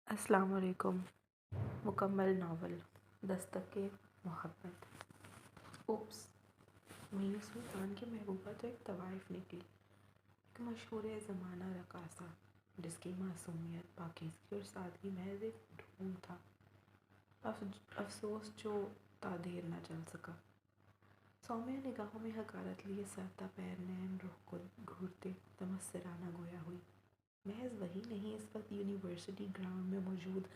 السلام علیکم۔ مکمل ناول دستک محبت۔ اوپس، میر سلطان کی محبوبہ تو ایک طوائف نکلی، ایک مشہور زمانہ رقاصہ جس کی معصومیت، پاکیزگی اور سادگی محض ایک ڈھونگ تھا۔ افسوس جو تا دیر نہ چل سکا۔ سومیہ نگاہوں میں حقارت لیے سرتا پیر نین رخ کو گھورتے تمسرانہ گویا ہوئی۔ محض وہی نہیں، اس وقت یونیورسٹی گراؤنڈ میں موجود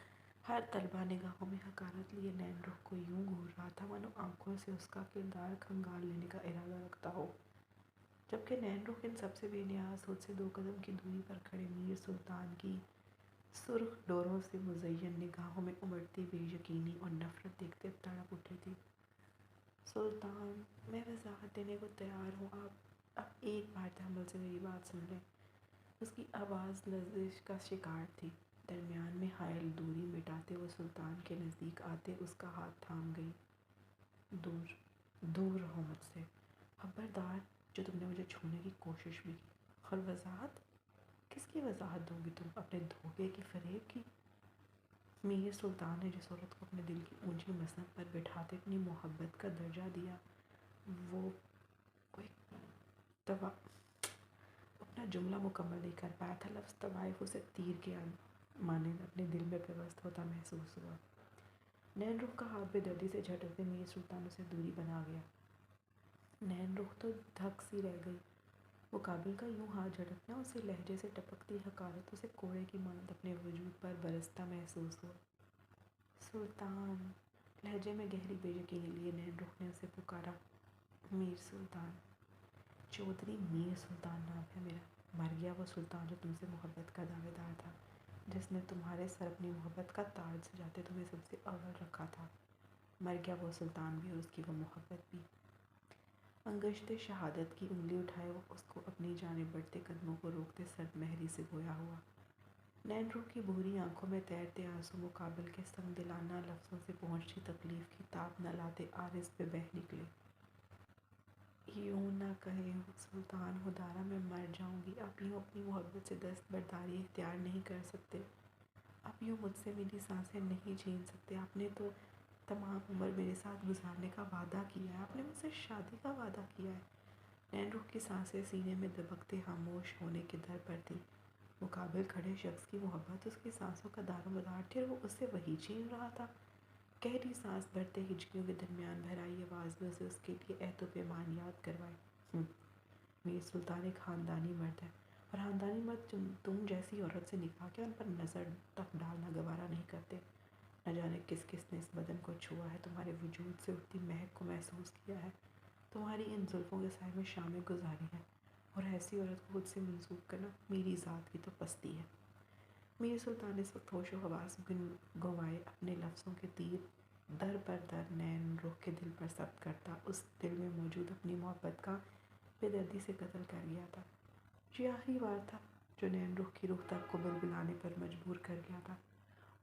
ہر طلبہ نگاہوں میں حقارت لیے نین رخ کو یوں گھور رہا تھا مانو آنکھوں سے اس کا کردار کھنگال لینے کا ارادہ رکھتا ہو، جبکہ نین رخ ان سب سے بے نیاز خود سے 2 قدم کی دوری پر کھڑے میر سلطان کی سرخ ڈوروں سے مزین نگاہوں میں امڑتی بے یقینی اور نفرت دیکھتے تڑپ اٹھی تھی۔ سلطان، میں وضاحت دینے کو تیار ہوں، آپ ایک بار تحمل سے میری بات سن لیں۔ اس کی آواز لرزش کا شکار تھی۔ درمیان میں حائل دوری مٹاتے وہ سلطان کے نزدیک آتے اس کا ہاتھ تھام گئی۔ دور دور رہو مجھ سے، خبردار جو تم نے مجھے چھونے کی کوشش بھی کی۔ اور وضاحت؟ کس کی وضاحت دو گی تم؟ اپنے دھوکے کی، فریب کی؟ میر سلطان نے جس عورت کو اپنے دل کی اونچی مسند پر بٹھاتے اپنی محبت کا درجہ دیا، وہ ایک اپنا جملہ مکمل نہیں کر پایا تھا۔ لفظ طوائف اسے تیر کے مانند اپنے دل میں پیوست ہوتا محسوس ہوا۔ نین رخ کا ہاتھ بے دردی سے جھٹکتے میر سلطان اسے دوری بنا گیا۔ نین رخ تو دھک سی رہ گئی۔ مقابل کا یوں ہاتھ جھٹکنا، اسے لہجے سے ٹپکتی حقارت اسے کوڑے کی مانند اپنے وجود پر برستا محسوس ہوا۔ سلطان، لہجے میں گہری بے یقینی لیے نین رخ نے اسے پکارا۔ میر سلطان، چودھری میر سلطان نام ہے میرا۔ مر گیا وہ سلطان جو تم سے محبت کا دعوے دار تھا، جس نے تمہارے سر اپنی محبت کا تاج سجاتے تمہیں سب سے اول رکھا تھا۔ مر گیا وہ سلطان بھی اور اس کی وہ محبت بھی۔ انگشت شہادت کی انگلی اٹھائے وہ اس کو اپنی جانب بڑھتے قدموں کو روکتے سرد مہری سے گویا ہوا۔ نین رخ کی بھوری آنکھوں میں تیرتے آنسو مقابل کے سنگ دلانہ لفظوں سے پہنچتی تکلیف کی تاب نہ لاتے عارض پہ بہہ نکلے۔ یوں نہ کہیں سلطان خدارا، میں مر جاؤں گی۔ آپ یوں اپنی محبت سے دستبرداری اختیار نہیں کر سکتے، آپ یوں مجھ سے میری سانسیں نہیں چھین سکتے۔ آپ نے تو تمام عمر میرے ساتھ گزارنے کا وعدہ کیا ہے، آپ نے مجھ سے شادی کا وعدہ کیا ہے۔ نین رخ کی سانسیں سینے میں دبکتے خاموش ہونے کے در پر تھی۔ مقابل کھڑے شخص کی محبت اس کی سانسوں کا دار و مدار تھی اور وہ اس سے وہی چھین رہا تھا۔ گہری سانس بھرتے ہچکیوں کے درمیان بھرائی آواز میں اسے اس کے لیے عہد و پیمان یاد کروائے۔ میر سلطان ایک خاندانی مرد ہے، اور خاندانی مرد تم جیسی عورت سے نکاح کے ان پر نظر تک ڈالنا گوارا نہیں کرتے۔ نہ جانے کس کس نے اس بدن کو چھوا ہے، تمہارے وجود سے اٹھتی مہک کو محسوس کیا ہے، تمہاری ان زلفوں کے سائے میں شامیں گزاری ہیں، اور ایسی عورت کو خود سے منسوب کرنا میری ذات کی تو پستی ہے۔ میر سلطان اس وقت ہوش و حواس گنوائے اپنے لفظوں کے تیر در پر در نین رخ کے دل پر ثبت کرتا، اس دل میں موجود اپنی محبت کا بے دردی سے قتل کر گیا تھا۔ یہ آخری وار تھا جو نین رخ کی روح تک کو بلبلانے پر مجبور کر گیا تھا۔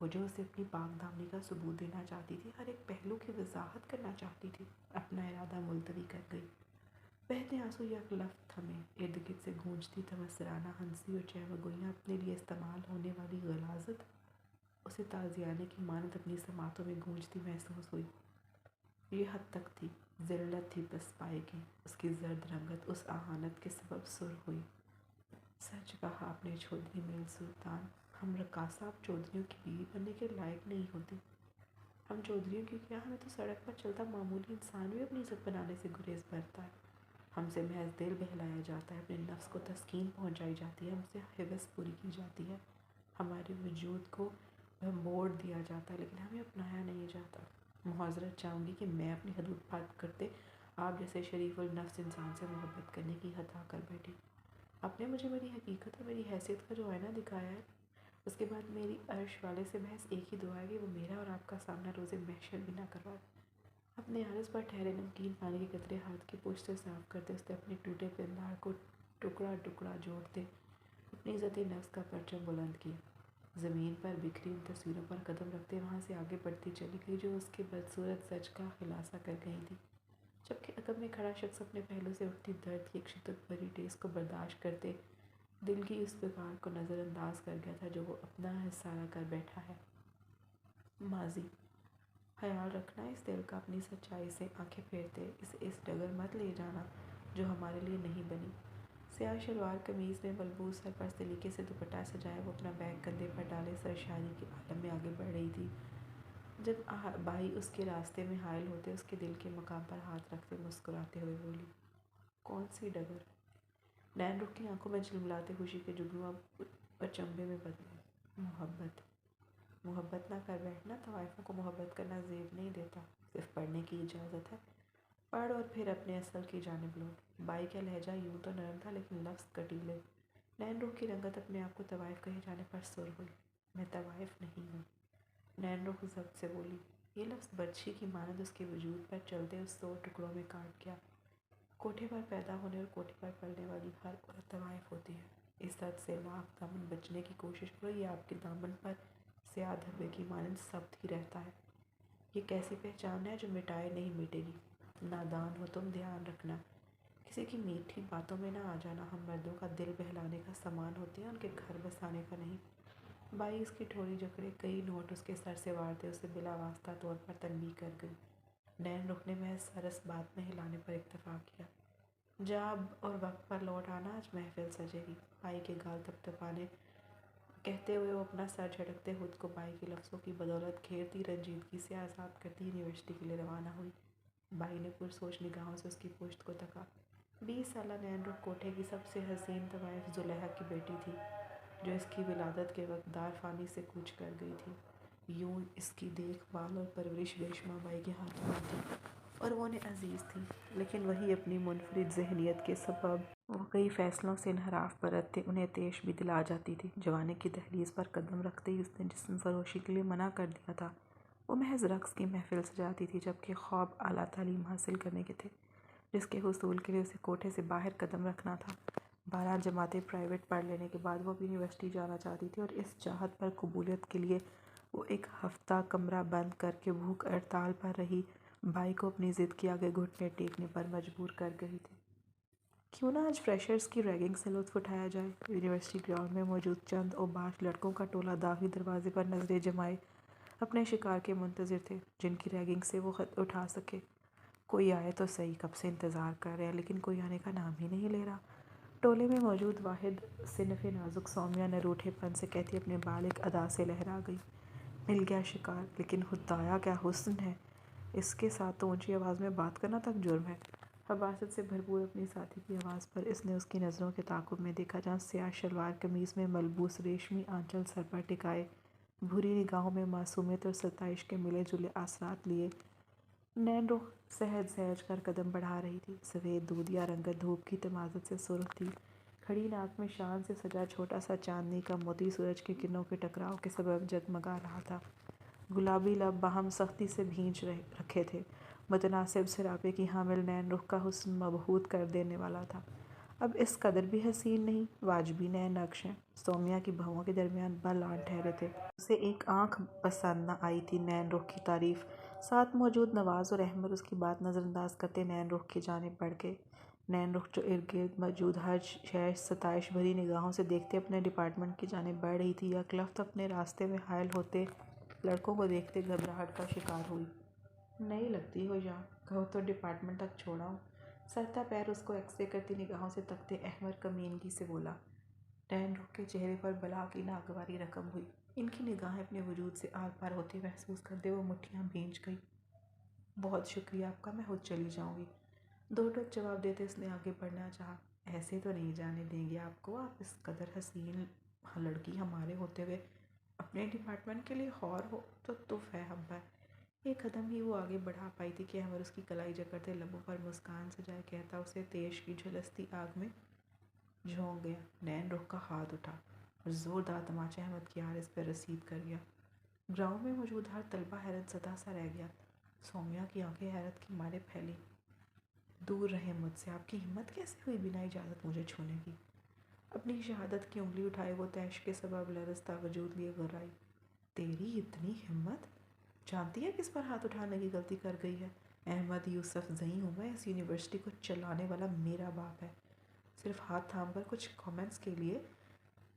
وہ جو اسے اپنی پاک دامنی کا ثبوت دینا چاہتی تھی، ہر ایک پہلو کی وضاحت کرنا چاہتی تھی، اپنا ارادہ ملتوی کر گئی۔ بہتے آنسو یک لفظ تھمے، ارد گرد سے گونجتی تمسرانہ ہنسی اور چہمہ گوئیاں اپنے لیے استعمال ہونے والی غلاظت اسے تازیانے کی مانند اپنی سماعتوں میں گونجتی محسوس ہوئی۔ یہ حد تک تھی، ذلت تھی بس پائے کی، اس کی زرد رنگت اس اہانت کے سبب سرخ ہوئی۔ سچ کہا آپ نے چودھری میر سلطان، ہم رقاصہ اب چودھریوں کی بیوی بننے کے لائق نہیں ہوتی۔ ہم چودھریوں کی کیا، ہمیں تو سڑک پر چلتا معمولی انسان بھی اپنی عزت بنانے سے گریز برتا ہے۔ ہم سے محض دل بہلایا جاتا ہے، اپنے نفس کو تسکین پہنچائی جاتی ہے، ہم سے ہوس پوری کی جاتی ہے، ہمارے وجود کو موڑ دیا جاتا ہے، لیکن ہمیں اپنایا نہیں جاتا۔ معذرت چاہوں گی کہ میں اپنی حدود پار کرتے آپ جیسے شریف النفس انسان سے محبت کرنے کی حد آ کر بیٹھی۔ آپ نے مجھے میری حقیقت اور میری حیثیت کا جو آئینہ دکھایا ہے، اس کے بعد میری عرش والے سے محض ایک ہی دعا ہے کہ وہ میرا اور آپ کا سامنا روز محشر بھی نہ کروائے۔ اپنے عارض پر ٹھہرے نمکین پانی کے قطرے ہاتھ کی پشت سے صاف کرتے اس نے اپنے ٹوٹے پندار کو ٹکڑا ٹکڑا جوڑتے اپنی عزت نفس کا پرچم بلند کیا۔ زمین پر بکھری ان تصویروں پر قدم رکھتے وہاں سے آگے بڑھتی چلی گئی جو اس کے بدصورت سچ کا خلاصہ کر گئی تھی، جبکہ عقب میں کھڑا شخص اپنے پہلو سے اٹھتی درد کی ایک شدت بھری ٹیس کو برداشت کرتے دل کی اس بگاڑ کو نظر انداز کر گیا تھا جو وہ اپنا حصہ کر بیٹھا ہے۔ ماضی، خیال رکھنا اس دل کا، اپنی سچائی سے آنکھیں پھیرتے اسے اس ڈگر مت لے جانا جو ہمارے لیے نہیں بنی۔ سیاہ شلوار قمیض میں ملبوس سر پر سلیقے سے دوپٹہ سجائے وہ اپنا بیگ کندھے پر ڈالے سرشاری کے عالم میں آگے بڑھ رہی تھی۔ جب بائی اس کے راستے میں حائل ہوتے اس کے دل کے مقام پر ہاتھ رکھتے مسکراتے ہوئے بولی، کون سی ڈگر؟ نین رخ کی آنکھوں میں جھلملاتے خوشی کے جگنو اب اچنبھے میں بدلے۔ محبت۔ محبت نہ کر بیٹھنا، طوائفوں کو محبت کرنا زیب نہیں دیتا، صرف پڑھنے کی اجازت ہے۔ پڑھ اور پھر اپنے اصل کی جانب لوٹ۔ بائی کا لہجہ یوں تو نرم تھا لیکن لفظ کٹیلے۔ نین رخ کی رنگت اپنے آپ کو طوائف کہے جانے پر سر ہوئی۔ میں طوائف نہیں ہوں، نین رخ ضبط سے بولی۔ یہ لفظ برچھی کی مانند اس کے وجود پر چلتے اس 100 ٹکڑوں میں کاٹ گیا۔ کوٹھے پر پیدا ہونے اور کوٹھے پر پلنے والی ہر عورت طوائف ہوتی ہے۔ اس درد سے لاکھ دامن بچنے کی کوشش کرو، یہ آپ کے دامن پر سیاہ دھبے کی مانند ثبت ہی رہتا ہے۔ یہ کیسی پہچان ہے جو مٹائے نہیں مٹے گی؟ نادان ہو تم، دھیان رکھنا، کسی کی میٹھی باتوں میں نہ آ جانا۔ ہم مردوں کا دل بہلانے کا سامان ہوتے ہیں، ان کے گھر بسانے کا نہیں۔ بائی اس کی ٹھوڑی جکڑے کئی نوٹ اس کے سر سے وارتے اسے بلا واسطہ طور پر تنبیہ کر گئی۔ نین رخ نے محض سر اس بات میں ہلانے پر اکتفا کیا، جا اب اور وقت پر لوٹ آنا، آج محفل سجے گی۔ بائی کے گال تپتپانے کہتے ہوئے وہ اپنا سر جھٹکتے خود کو بائی کے لفظوں کی بدولت گھیرتی رنجیدگی سے آزاد کرتی یونیورسٹی کے لیے روانہ ہوئی۔ بائی نے پرسوچ نگاہوں سے اس کی پشت کو تکا۔ 20 سالہ نین رخ کوٹھے کی سب سے حسین طوائف زلیخا کی بیٹی تھی، جو اس کی ولادت کے وقت دار فانی سے کوچ کر گئی تھی۔ یوں اس کی دیکھ بھال اور پرورش بیشمار بائی کے ہاتھوں میں تھی اور وہ انہیں عزیز تھی، لیکن وہی اپنی منفرد ذہنیت کے سبب وہ کئی فیصلوں سے انحراف برتتے انہیں طیش بھی دلا جاتی تھی۔ جوانی کی دہلیز پر قدم رکھتے ہی اس نے جسم فروشی کے لیے منع کر دیا تھا۔ وہ محض رقص کی محفل سجاتی تھی، جبکہ خواب اعلیٰ تعلیم حاصل کرنے کے تھے، جس کے حصول کے لیے اسے کوٹھے سے باہر قدم رکھنا تھا۔ 12 جماعتیں پرائیویٹ پڑھ لینے کے بعد وہ اب یونیورسٹی جانا چاہتی تھی، اور اس چاہت پر قبولیت کے لیے وہ ایک ہفتہ کمرہ بند کر کے بھوک ہڑتال پر رہی بائی کو اپنی ضد کے آگے گھٹنے ٹیکنے پر مجبور کر گئی تھی۔ کیوں نہ آج فریشرز کی ریگنگ سے لطف اٹھایا جائے؟ یونیورسٹی گراؤنڈ میں موجود چند اوباش لڑکوں کا ٹولہ داخلی دروازے پر نظریں جمائے اپنے شکار کے منتظر تھے، جن کی ریگنگ سے وہ خط اٹھا سکے۔ کوئی آئے تو صحیح، کب سے انتظار کر رہے ہیں، لیکن کوئی آنے کا نام ہی نہیں لے رہا۔ ٹولے میں موجود واحد صنف نازک سومیا نے روٹھے پن سے کہتی اپنے بال ایک ادا سے لہرا گئی، مل گیا شکار، لیکن خدایا کیا حسن ہے! اس کے ساتھ تو اونچی آواز میں بات کرنا تک جرم ہے۔ حماست سے بھرپور اپنی ساتھی کی آواز پر اس نے اس کی نظروں کے تعاقب میں دیکھا، جہاں سیاہ شلوار قمیض میں ملبوس ریشمی آنچل سر پر ٹکائے بھوری نگاہوں میں معصومیت اور ستائش کے ملے جلے اثرات لیے نین رخ سہج سہج کر قدم بڑھا رہی تھی۔ سفید دودیا رنگت دھوپ کی تمازت سے سرخ تھی، کھڑی ناک میں شان سے سجا چھوٹا سا چاندنی کا موتی سورج کی کرنوں کے ٹکراؤ کے سبب جگمگا رہا تھا۔ گلابی لب باہم سختی سے بھینچ رکھے تھے، متناسب سراپے کی حامل نین رخ کا حسن مبہوت کر دینے والا تھا۔ اب اس قدر بھی حسین نہیں، واجبی نئے نقش ہیں۔ سومیا کی بھووں کے درمیان بل آن ٹھہرے تھے۔ اسے ایک آنکھ پسند نہ آئی تھی نین رخ کی تعریف۔ ساتھ موجود نواز اور احمد اس کی بات نظر انداز کرتے نین رخ کی جانب بڑھ گئے۔ نین رخ جو ارد گرد موجود ہر شے ستائش بھری نگاہوں سے دیکھتے اپنے ڈپارٹمنٹ کی جانب بڑھ رہی تھی، یک لخت اپنے راستے میں حائل ہوتے لڑکوں کو دیکھتے گھبراہٹ کا شکار ہوئی۔ نئی لگتی ہو یہاں، کہو تو ڈپارٹمنٹ تک چھوڑ آؤں؟ سرتا پیر اس کو ایکس رے کرتی نگاہوں سے تکتے احمد کمینگی سے بولا۔ نین رخ کے چہرے پر بلا کی ناگواری رقم ہوئی۔ ان کی نگاہیں اپنے وجود سے آر پار ہوتی محسوس کرتے وہ مٹھیاں بھینچ گئی۔ بہت شکریہ آپ کا، میں خود چلی جاؤں گی، دو ٹوک جواب دیتے اس نے آگے بڑھنا چاہا۔ ایسے تو نہیں جانے دیں گے آپ کو، آپ اس قدر حسین لڑکی ہمارے ہوتے ہوئے اپنے ڈپارٹمنٹ کے لیے خور ہو تو تف ہے ہم پر۔ ایک قدم ہی وہ آگے بڑھا پائی تھی کہ احمد اس کی کلائی جکڑتے لبوں پر مسکان سجائے کہتا اسے تیش کی جھلستی آگ میں جھونک گیا۔ نین رخ کا ہاتھ اٹھا اور زوردار تماچا احمد کی عارض پر رسید کر گیا۔ گراؤنڈ میں موجود ہر طلبہ حیرت زدہ سا رہ گیا۔ سومیا کی آنکھیں حیرت کے مارے پھیلی۔ دور رہیں مجھ سے، آپ کی ہمت کیسے ہوئی بنا اجازت مجھے چھونے کی؟ اپنی شہادت کی انگلی اٹھائے وہ طیش کے سبب لرزتا وجود لیے گھبرائی۔ تیری اتنی ہمت! جانتی ہے کس پر ہاتھ اٹھانے کی غلطی کر گئی ہے؟ احمد یوسف زئی ہوں میں، اس یونیورسٹی کو چلانے والا میرا باپ ہے۔ صرف ہاتھ تھام کر کچھ کامنٹس کے لیے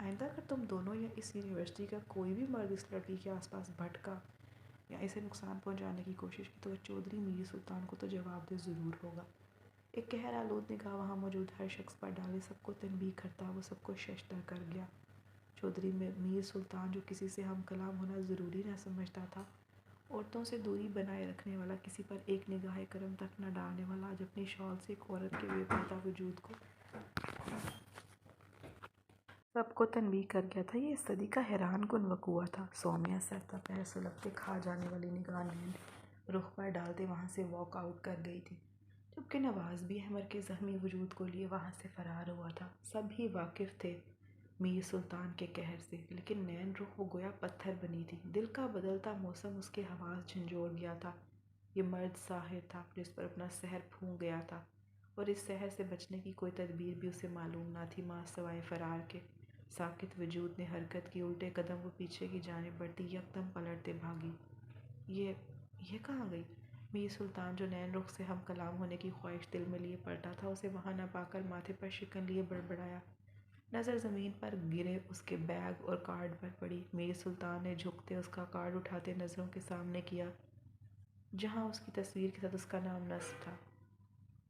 آئندہ اگر تم دونوں یا اس یونیورسٹی کا کوئی بھی مرد اس لڑکی کے آس پاس بھٹکا یا اسے نقصان پہنچانے کی کوشش کی تو چودھری میر سلطان کو تو جواب دہ ضرور ہوگا۔ ایک قہر آلود نگاہ وہاں موجود ہر شخص پر ڈالے سب کو تنبیہ کرتا وہ سب کو ششدر کر گیا۔ چودھری میر سلطان جو کسی سے ہم کلام ہونا ضروری نہ سمجھتا تھا، عورتوں سے دوری بنائے رکھنے والا، کسی پر ایک نگاہ کرم تک نہ ڈالنے والا، آج اپنی شال سے ایک عورت کے بے پردہ وجود کو سب کو تنبیہ کر گیا تھا۔ یہ اس صدی کا حیران کن وقوعہ تھا۔ سومیا سہتا پیر سلگتے کھا جانے والی نگاہ نین رخ پر ڈالتے وہاں سے واک آؤٹ کر گئی تھی، جبکہ نواز بھی احمر کے زخمی وجود کو لیے وہاں سے فرار ہوا تھا۔ سب ہی واقف تھے میر سلطان کے قہر سے، لیکن نین رخ وہ گویا پتھر بنی تھی۔ دل کا بدلتا موسم اس کے حواس جھنجھوڑ گیا تھا۔ یہ مرد ساحر تھا جس پر اپنا سحر پھونک گیا تھا، اور اس سحر سے بچنے کی کوئی تدبیر بھی اسے معلوم نہ تھی ماں سوائے فرار کے۔ ساکت وجود نے حرکت کی، الٹے قدم وہ پیچھے کی جانب بڑھتی یکدم پلٹتے بھاگی۔ یہ کہاں گئی؟ میر سلطان جو نین رخ سے ہم کلام ہونے کی خواہش دل میں لیے پڑتا تھا، اسے وہاں نہ پا کر ماتھے پر شکن لیے بڑبڑایا۔ نظر زمین پر گرے اس کے بیگ اور کارڈ پر پڑی۔ میر سلطان نے جھکتے اس کا کارڈ اٹھاتے نظروں کے سامنے کیا، جہاں اس کی تصویر کے ساتھ اس کا نام نصب تھا،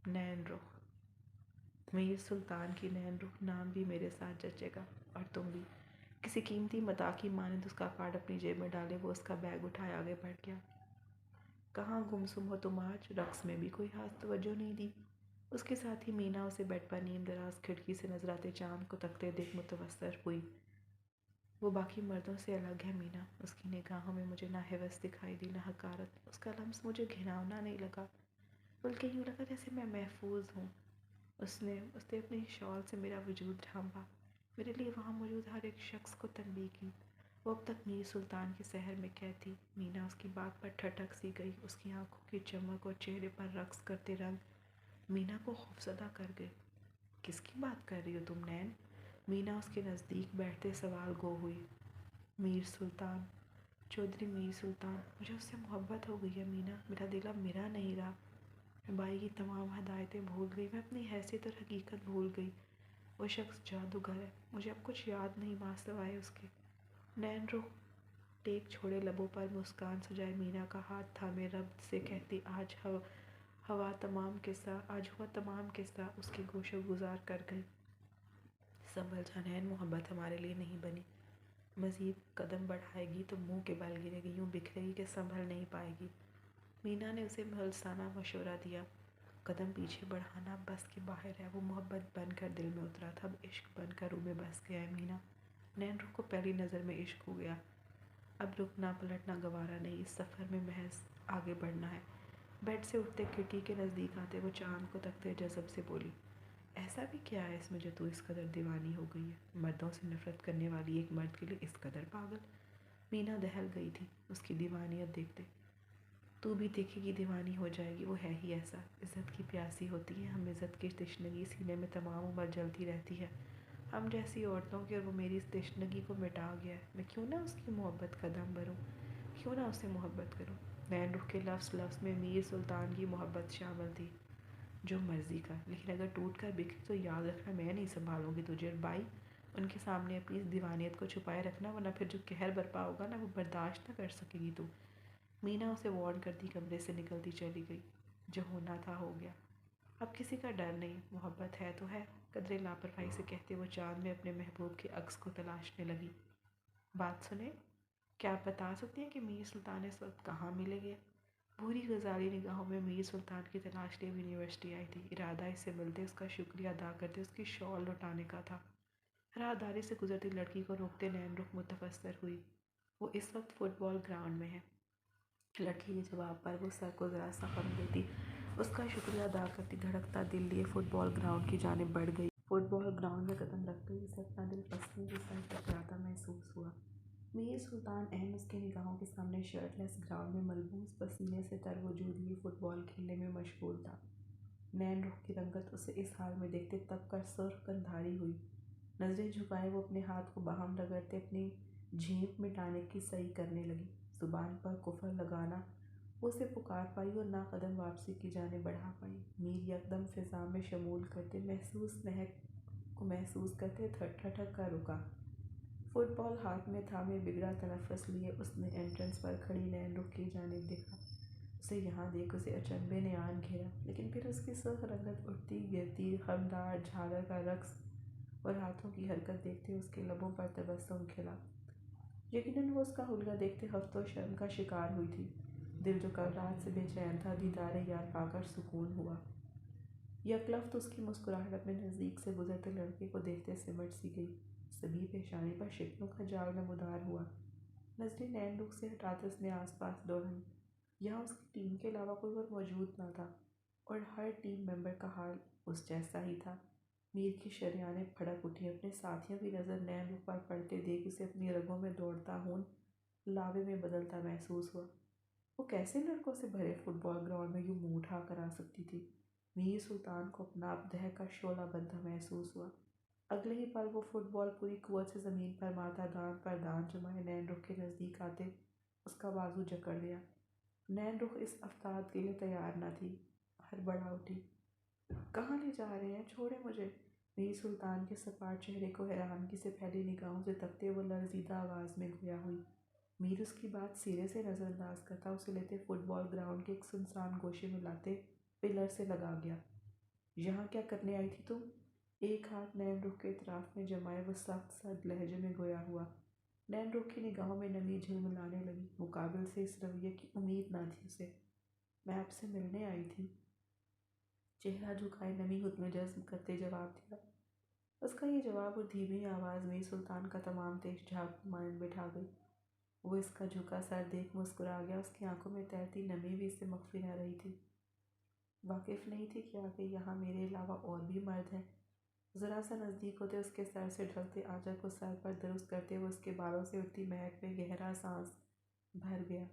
نین رخ۔ میر سلطان کی نین رخ نام بھی میرے ساتھ جچے گا، اور تم بھی۔ کسی قیمتی متاع کی مانند اس کا کارڈ اپنی جیب میں ڈالے وہ اس کا بیگ اٹھائے آگے بڑھ گیا۔ کہاں گمسم ہو تم آج؟ رقص میں بھی کوئی خاص توجہ نہیں دی۔ اس کے ساتھی مینا اسے بیڈ پر نیم دراز کھڑکی سے نظر آتے چاند کو تکتے دیکھ متوسر ہوئی۔ وہ باقی مردوں سے الگ ہے مینا۔ اس کی نگاہوں میں مجھے نہ ہوس دکھائی دی نہ حقارت۔ اس کا لمس مجھے گھناؤنا نہیں لگا، بلکہ یوں لگا جیسے میں محفوظ ہوں۔ اس نے اپنی شال سے میرا وجود ڈھانپا، میرے لیے وہاں موجود ہر ایک شخص کو تنبیہ کی۔ وہ اب تک میر سلطان کے سحر میں قید تھی۔ مینا اس کی بات پر ٹھٹک سی گئی۔ اس کی آنکھوں کی چمک اور چہرے پر رقص کرتے رنگ مینا کو خوفزدہ کر گئے۔ کس کی بات کر رہی ہو تم نین؟ مینا اس کے نزدیک بیٹھتے سوال گو ہوئی۔ میر سلطان، چودھری میر سلطان، مجھے اس سے محبت ہو گئی ہے مینا۔ میرا دل اب میرا نہیں رہا۔ میں بائی کی تمام ہدایتیں بھول گئی، میں اپنی حیثیت اور حقیقت بھول گئی۔ وہ شخص جادوگر ہے، مجھے اب کچھ یاد نہیں ماں سوائے اس کے۔ نین رخ ٹیک چھوڑے لبوں پر مسکان سجائے مینا کا ہاتھ تھامے ربط سے کہتی، آج ہوا تمام قصہ اس کے گوش گزار کر گئی۔ سنبھل جا نین، محبت ہمارے لیے نہیں بنی۔ مزید قدم بڑھائے گی تو منہ کے بل گرے گی، یوں بکھرے گی کہ سنبھل نہیں پائے گی۔ مینا نے اسے ملسانہ مشورہ دیا۔ قدم پیچھے بڑھانا بس کے باہر ہے۔ وہ محبت بن کر دل میں اترا تھا، اب عشق بن کر روح میں بس گیا ہے مینا۔ نین رخ کو پہلی نظر میں عشق ہو گیا۔ اب رکنا پلٹنا گوارا نہیں، اس سفر میں محض آگے بڑھنا ہے۔ بیڈ سے اٹھتے کھڑکی کے نزدیک آتے وہ چاند کو تکتے جذب سے بولی، ایسا بھی کیا ہے اس میں جو تو اس قدر دیوانی ہو گئی ہے؟ مردوں سے نفرت کرنے والی ایک مرد کے لیے اس قدر پاگل؟ مینا دہل گئی تھی اس کی دیوانیت دیکھتے۔ تو بھی دیکھے گی دیوانی ہو جائے گی، وہ ہے ہی ایسا، عزت کی پیاسی ہوتی ہے، ہم عزت کی تشنگی سینے میں تمام عمر جلتی رہتی ہے ہم جیسی عورتوں کی، اور وہ میری اس تشنگی کو مٹا گیا ہے۔ میں کیوں نہ اس کی محبت کا دم بھروں، کیوں نہ اسے محبت کروں؟ نین رخ کے لفظ میں میر سلطان کی محبت شامل تھی۔ جو مرضی کر، لیکن اگر ٹوٹ کر بکھری تو یاد رکھنا میں نہیں سنبھالوں گی تجھے بائی۔ ان کے سامنے اپنی اس دیوانیت کو چھپائے رکھنا، ورنہ پھر جو قہر برپا ہوگا نا وہ برداشت نہ کر سکے گی تو۔ مینا اسے وارن کرتی کمرے سے نکلتی چلی گئی۔ جو ہونا تھا ہو گیا، اب کسی کا ڈر نہیں، محبت ہے تو ہے، قدرے لاپرواہی سے کہتے وہ چاند میں اپنے محبوب کے عکس کو تلاشنے لگی۔ بات سنیں، کیا آپ بتا سکتی ہیں کہ میر سلطان اس وقت کہاں ملے گے؟ بھوری غزالی نگاہوں میں میر سلطان کی تلاش لیے یونیورسٹی آئی تھی۔ ارادہ اس سے ملتے اس کا شکریہ ادا کرتے اس کی شال لوٹانے کا تھا۔ راہداری سے گزرتی لڑکی کو روکتے نین رخ متفسر ہوئی۔ وہ اس وقت فٹ بال گراؤنڈ میں ہے۔ لڑکی کے جواب پر وہ سر کو ذرا سا خم دیتی، اس کا شکریہ ادا کرتی دھڑکتا دل لیے فٹ بال گراؤنڈ کی جانب بڑھ گئی۔ فٹ بال گراؤنڈ میں قدم رکھتے ہی اسے اپنا دل پسینے کے ساتھ ٹکراتا محسوس ہوا۔ میر سلطان عین اس کے نگاہوں کے سامنے شرٹ لیس گراؤنڈ میں ملبوس پسینے سے تر وجود لیے فٹ بال کھیلنے میں مشغول تھا۔ نین رخ کی رنگت اسے اس حال میں دیکھتے تب کر سرخ قندھاری ہوئی۔ نظریں جھکائے وہ اپنے ہاتھ کو باہم رگڑتے اپنی جھیپ مٹانے کی سعی کرنے لگی۔ زبان پر کفر لگانا وہ اسے پکار پائی اور نہ قدم واپسی کی جانب بڑھا پائی۔ میر یکدم فضا میں شمول کرتے محسوس مہک کو محسوس کرتے ٹھٹک کر رکا۔ فٹ بال ہاتھ میں تھامے بگڑا تنفس لیے اس نے انٹرنس پر کھڑی نین رخ کی جانب دیکھا۔ اسے یہاں دیکھ اسے اچنبے نے آن گھیرا، لیکن پھر اس کی سرخ رنگت اٹھتی گرتی خمدار جھالر کا رقص اور ہاتھوں کی حرکت دیکھتے اس کے لبوں پر تبسم کھلا۔ یقیناً وہ اس کا حلیہ دیکھتے ہفتوں شرم کا شکار ہوئی تھی۔ دل جو کل رات سے بے چین تھا دیدار یار پا کر سکون ہوا۔ یک لفت اس کی مسکراہٹ اپنے نزدیک سے گزرتے لڑکے کو دیکھتے سمٹ سی گئی۔ سبھی پیشانی پر شکنوں کا جال نمودار ہوا۔ نظریں نین رخ سے ہٹاتے اس نے آس پاس دوڑائی۔ یہاں اس کی ٹیم کے علاوہ کوئی اور موجود نہ تھا اور ہر ٹیم ممبر کا حال اس جیسا ہی تھا۔ میر کی شریانیں پھڑک اٹھی، اپنے ساتھیوں کی نظر نین رخ پر پڑتے دیکھ اسے اپنی رگوں میں دوڑتا خون لاوے میں بدلتا محسوس ہوا۔ وہ کیسے لڑکوں سے بھرے فٹ بال گراؤنڈ میں یوں منہ اٹھا کر آ سکتی تھی؟ میر سلطان کو اپنا اپدہ کا شعلہ بنتا محسوس ہوا۔ اگلے ہی پل وہ فٹ بال پوری قوت سے زمین پر مارتا دان پر دان جمائے نین رخ کے نزدیک آتے اس کا بازو جکڑ لیا۔ نین رخ اس افتاد کے لیے تیار نہ تھی، ہڑبڑا اٹھی۔ کہاں لے جا رہے ہیں؟ چھوڑیں مجھے! میر سلطان کے سپاٹ چہرے کو حیرانگی سے پھیلی نگاہوں سے تکتے وہ لرزیدہ آواز میں گویا ہوئی۔ میر اس کی بات سرے سے نظر انداز کرتا اسے لیتے فٹ بال گراؤنڈ کے ایک سنسان گوشے میں لاتے پلر سے لگا گیا۔ یہاں کیا کرنے آئی تھی تم؟ ایک ہاتھ نین رخ کے اطراف میں جمائے وہ سخت سرد لہجے میں گویا ہوا۔ نین رخ کی نگاہوں میں نمی جھلملانے لگی۔ مقابل سے اس رویے کی امید نہ تھی اسے۔ میں آپ سے ملنے آئی تھی، چہرہ جھکائے نمی ہتھ میں جذب کرتے جواب دیا۔ اس کا یہ جواب اور دھیمی آواز میر سلطان کا تمام تیش جھاگ مائن بٹھا گئی۔ وہ اس کا جھکا سر دیکھ مسکرا گیا۔ اس کی آنکھوں میں تیرتی نمی بھی اس سے مخفی نہ رہی تھی۔ واقف نہیں تھی کیا کہ یہاں میرے علاوہ اور بھی مرد ہیں؟ ذرا سا نزدیک ہوتے اس کے سر سے ڈھلتے آنچل کو سر پر درست کرتے ہوئے اس کے بالوں سے اٹھتی مہک میں گہرا سانس بھر گیا۔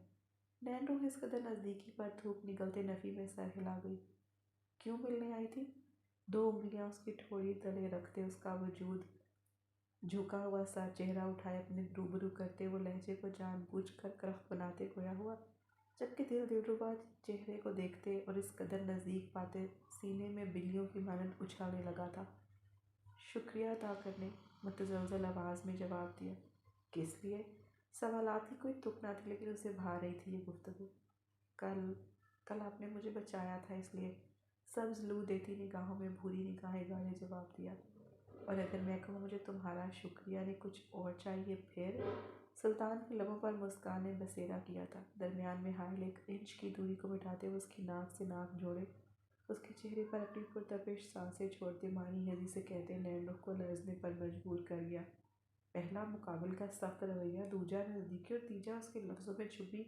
نین رخ اس قدر نزدیکی پر تھوک نگلتے نفی میں سر ہلا گئی۔ کیوں ملنے آئی تھی؟ دو انگلیاں اس کی ٹھوڑی تلے رکھتے اس کا وجود جھکا ہوا سر چہرہ اٹھائے اپنے روبرو کرتے وہ لہجے کو جان بوجھ کر کرخ بناتے گویا ہوا، جبکہ دلربا چہرے کو دیکھتے اور اس قدر نزدیک پاتے سینے میں بلیوں کی مانند اچھالنے لگا تھا۔ شکریہ ادا کرنے، متزلزل آواز میں جواب دیا۔ کس لیے؟ سوالات کی کوئی تک نہ تھی لیکن اسے بھا رہی تھی یہ گفتگو۔ کل آپ نے مجھے بچایا تھا اس لیے، سبز لو دیتی نگاہوں میں بھوری نگاہیں گاڑے جواب دیا۔ اور اگر میں کہوں مجھے تمہارا شکریہ نے کچھ اور چاہیے پھر؟ سلطان کے لبوں پر مسکان نے بسیرا کیا تھا۔ درمیان میں حائل 1 انچ کی دوری کو مٹاتے ہوئے اس کی ناک سے ناک جوڑے اس کے چہرے پر اپنی پرتپش سانسیں چھوڑتے معنی ہزی سے کہتے نین رخ کو لرزنے پر مجبور کر گیا۔ پہلا مقابل کا سخت رویہ، دوجا نزدیکی اور تیجا اس کے لفظوں میں چھپی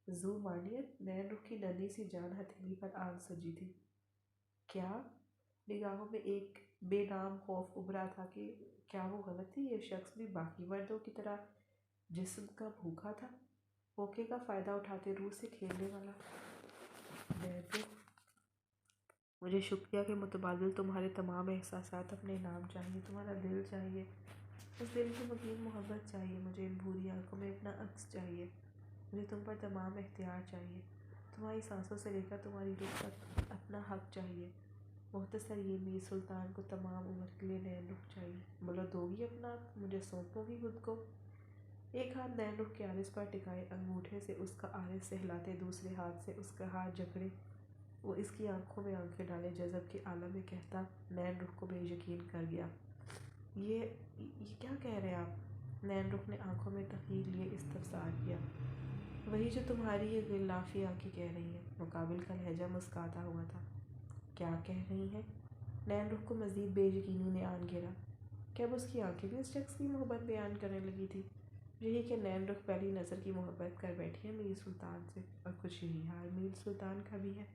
ذو معنیت۔ نین رخ کی ننھی سی جان ہتھیلی پر آن سجی تھی۔ کیا؟ نگاہوں میں ایک بے نام خوف ابھرا تھا کہ کیا وہ غلط تھی؟ یہ شخص بھی باقی مردوں کی طرح جسم کا بھوکا تھا، موقع کا فائدہ اٹھاتے روح سے کھیلنے والا؟ نین رخ، مجھے شکریہ کے متبادل تمہارے تمام احساسات اپنے نام چاہیے، تمہارا دل چاہیے، اس دل کی مکین محبت چاہیے، مجھے ان بھوری آنکھوں میں اپنا عکس چاہیے، مجھے تم پر تمام اختیار چاہیے، تمہاری سانسوں سے لے کر تمہاری روح تک اپنا حق چاہیے۔ مختصر یہ میر سلطان کو تمام عمر کے لیے نین رخ چاہیے۔ بولو دو گی اپنا حق؟ مجھے سونپو گی خود کو؟ ایک ہاتھ نین رخ کے عارض پر ٹکائے انگوٹھے سے اس کا عارض سہلاتے دوسرے ہاتھ سے اس کا ہاتھ جکڑے وہ اس کی آنکھوں میں آنکھیں ڈالے جذب کے عالم میں کہتا نین رخ کو بے یقین کر گیا۔ یہ کیا کہہ رہے آپ؟ نین رخ نے آنکھوں میں تفہیر لیے استفسار کیا۔ وہی جو تمہاری یہ غلافی آنکھیں کہہ رہی ہیں۔ مقابل کا لہجہ مسکاتا ہوا تھا۔ کیا کہہ رہی ہیں؟ نین رخ کو مزید بے یقینی نے آن گھیرا۔ کیا اب اس کی آنکھیں بھی اس شخص کی محبت بیان کرنے لگی تھی؟ یہی کہ نین رخ پہلی نظر کی محبت کر بیٹھی ہے میر سلطان سے، اور کچھ یہی حال میر سلطان کا بھی ہے۔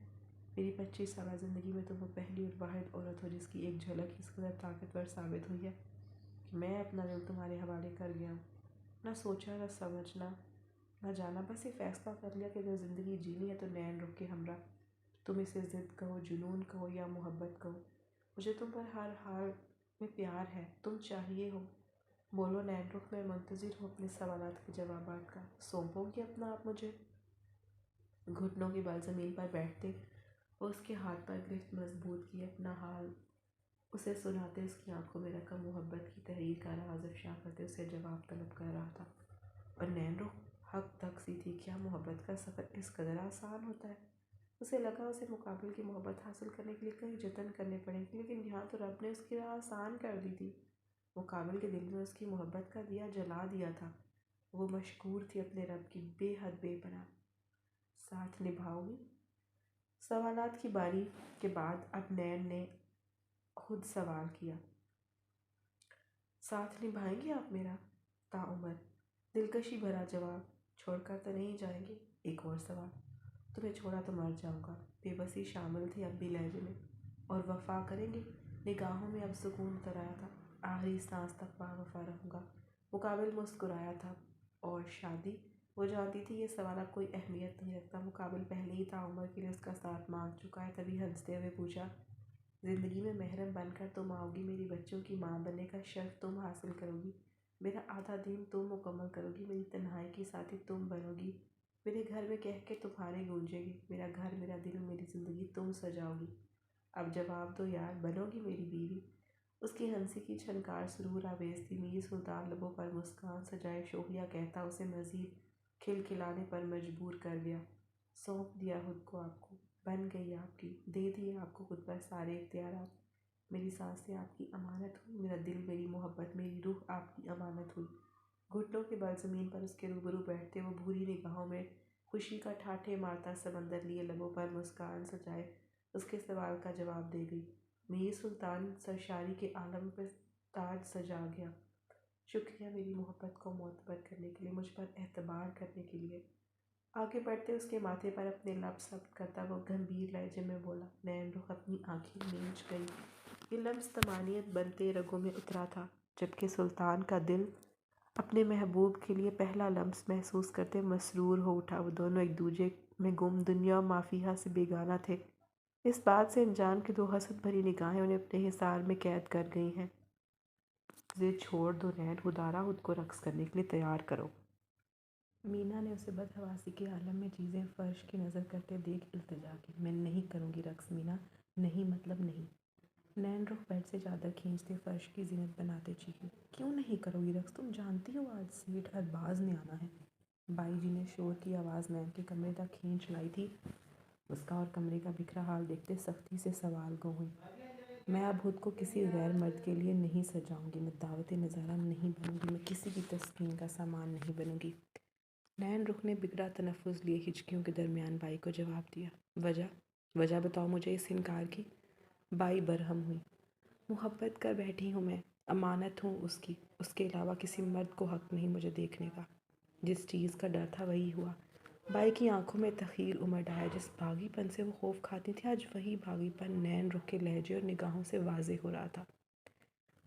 میری 25 سالہ زندگی میں تم وہ پہلی اور واحد عورت ہو جس کی ایک جھلک اس قدر طاقتور ثابت ہوئی ہے کہ میں اپنا دل تمہارے حوالے کر گیا ہوں۔ نہ سوچا، نہ سمجھنا، نہ جانا، بس یہ فیصلہ کر لیا کہ اگر زندگی جینی ہے تو نین رخ کے ہمراہ، تم اسے ضد کہو، جنون کہو یا محبت کہو، مجھے تم پر ہر حال میں پیار ہے، تم چاہیے ہو۔ بولو نین رخ، میں منتظر ہوں اپنے سوالات کے جوابات کا۔ سونپو گی اپنا آپ مجھے؟ گھٹنوں کے بل زمین پر بیٹھتے وہ اس کے ہاتھ پر گرفت مضبوط کیے اپنا حال اسے سناتے اس کی آنکھوں میں رقم محبت کی تحریر کا راز افشا کرتے اسے جواب طلب کر رہا تھا، اور نین رخ حق تک سی تھی۔ کیا محبت کا سفر اس قدر آسان ہوتا ہے؟ اسے لگا اسے مقابل کی محبت حاصل کرنے کے لیے کئی جتن کرنے پڑیں گے، لیکن یہاں تو رب نے اس کی راہ آسان کر دی تھی۔ مقابل کے دل میں اس کی محبت کا دیا جلا دیا تھا۔ وہ مشکور تھی اپنے رب کی، بے حد بے پناہ۔ ساتھ نبھاؤ گی؟ سوالات کی باری کے بعد اب نین نے خود سوال کیا، ساتھ نبھائیں گے آپ میرا؟ تعمر دلکشی بھرا جواب، چھوڑ کر تو نہیں جائیں گے؟ ایک اور سوال، تمہیں چھوڑا تو مر جاؤں گا؟ بے بسی شامل تھی اب بھی لہجے میں۔ اور وفا کریں گے؟ نگاہوں میں اب سکون اتر آیا تھا۔ آخری سانس تک با وفا رہوں گا، مقابل مسکرایا تھا۔ اور شادی؟ وہ جانتی تھی یہ سوال اب کوئی اہمیت نہیں رکھتا۔ مقابل پہلے ہی تعمر کے لیے اس کا ساتھ مانگ چکا ہے۔ تبھی ہنستے ہوئے پوچھا، زندگی میں محرم بن کر تم آؤ گی، میری بچوں کی ماں بننے کا شرف تم حاصل کرو گی، میرا آدھا دین تم مکمل کرو گی، میری تنہائی کی ساتھی تم بنو گی، میرے گھر میں کہہ کے تمہارے گونجے گی، میرا گھر، میرا دل، میری زندگی تم سجاؤ گی۔ اب جواب دو یار، بنو گی میری بیوی؟ اس کی ہنسی کی چھنکار سرور آویز تھی۔ میر سلطان لبوں پر مسکان سجائے شوخیہ کہتا اسے مزید کھلکھلانے پر مجبور کر گیا، سونپ دیا خود کو آپ کو، بن گئی آپ کی، دے دیے آپ کو خود پر سارے اختیارات، میری سانسیں آپ کی امانت ہوئی، میرا دل، میری محبت، میری روح آپ کی امانت ہوئی۔ گھٹنوں کے بل زمین پر اس کے روبرو بیٹھتے وہ بھوری نگاہوں میں خوشی کا ٹھاٹھے مارتا سمندر لیے لبوں پر مسکان سجائے اس کے سوال کا جواب دے گئی۔ میر سلطان سرشاری کے عالم پر تاج سجا گیا، شکریہ میری محبت کو معتبر کرنے کے لیے، مجھ پر اعتبار کرنے کے لیے۔ آگے بڑھتے اس کے ماتھے پر اپنے لب ثبت کرتا وہ گمبھیر لہجے میں بولا۔ نین رخ اپنی آنکھیں مینچ گئی۔ یہ لفظ طمانینت بنتے رگوں میں اترا تھا، جبکہ سلطان کا دل اپنے محبوب کے لیے پہلا لمس محسوس کرتے مسرور ہو اٹھا۔ وہ دونوں ایک دوسرے میں گم، دنیا و ما فیہا سے بیگانہ تھے۔ اس بات سے انجان کہ دو حسد بھری نگاہیں انہیں اپنے حصار میں قید کر گئی ہیں۔ ضد چھوڑ دو نین، خدارا خود کو رقص کرنے کے لیے تیار کرو۔ مینا نے اسے بدحواسی کے عالم میں چیزیں فرش کی نظر کرتے دیکھ التجا کی۔ میں نہیں کروں گی رقص مینا، نہیں مطلب نہیں۔ نین رخ بیڈ سے چادر کھینچتے فرش کی زینت بناتے چیخی، کیوں نہیں کرو گی رقص؟ تم جانتی ہو آج سیٹھ ارباز نے آنا ہے۔ بائی جی نے شور کی آواز نین کے کمرے تک کھینچ لائی تھی۔ اس کا اور کمرے کا بکھرا حال دیکھتے سختی سے سوال گو ہوئی، میں اب خود کو کسی غیر مرد کے لیے نہیں سجاؤں گی، میں دعوت نظارہ نہیں بنوں گی، میں کسی کی تسکین کا سامان نہیں بنوں گی۔ نین رخ نے بگڑا تنفس لیے ہچکیوں کے درمیان بائی کو جواب دیا، وجہ بتاؤ مجھے اس انکار کی۔ بائی برہم ہوئی، محبت کر بیٹھی ہوں میں، امانت ہوں اس کی، اس کے علاوہ کسی مرد کو حق نہیں مجھے دیکھنے کا۔ جس چیز کا ڈر تھا وہی ہوا۔ بائی کی آنکھوں میں تخیر امڈ آیا۔ جس بھاگی پن سے وہ خوف کھاتی تھی، آج وہی بھاگی پن نین رخ کے لہجے اور نگاہوں سے واضح ہو رہا تھا۔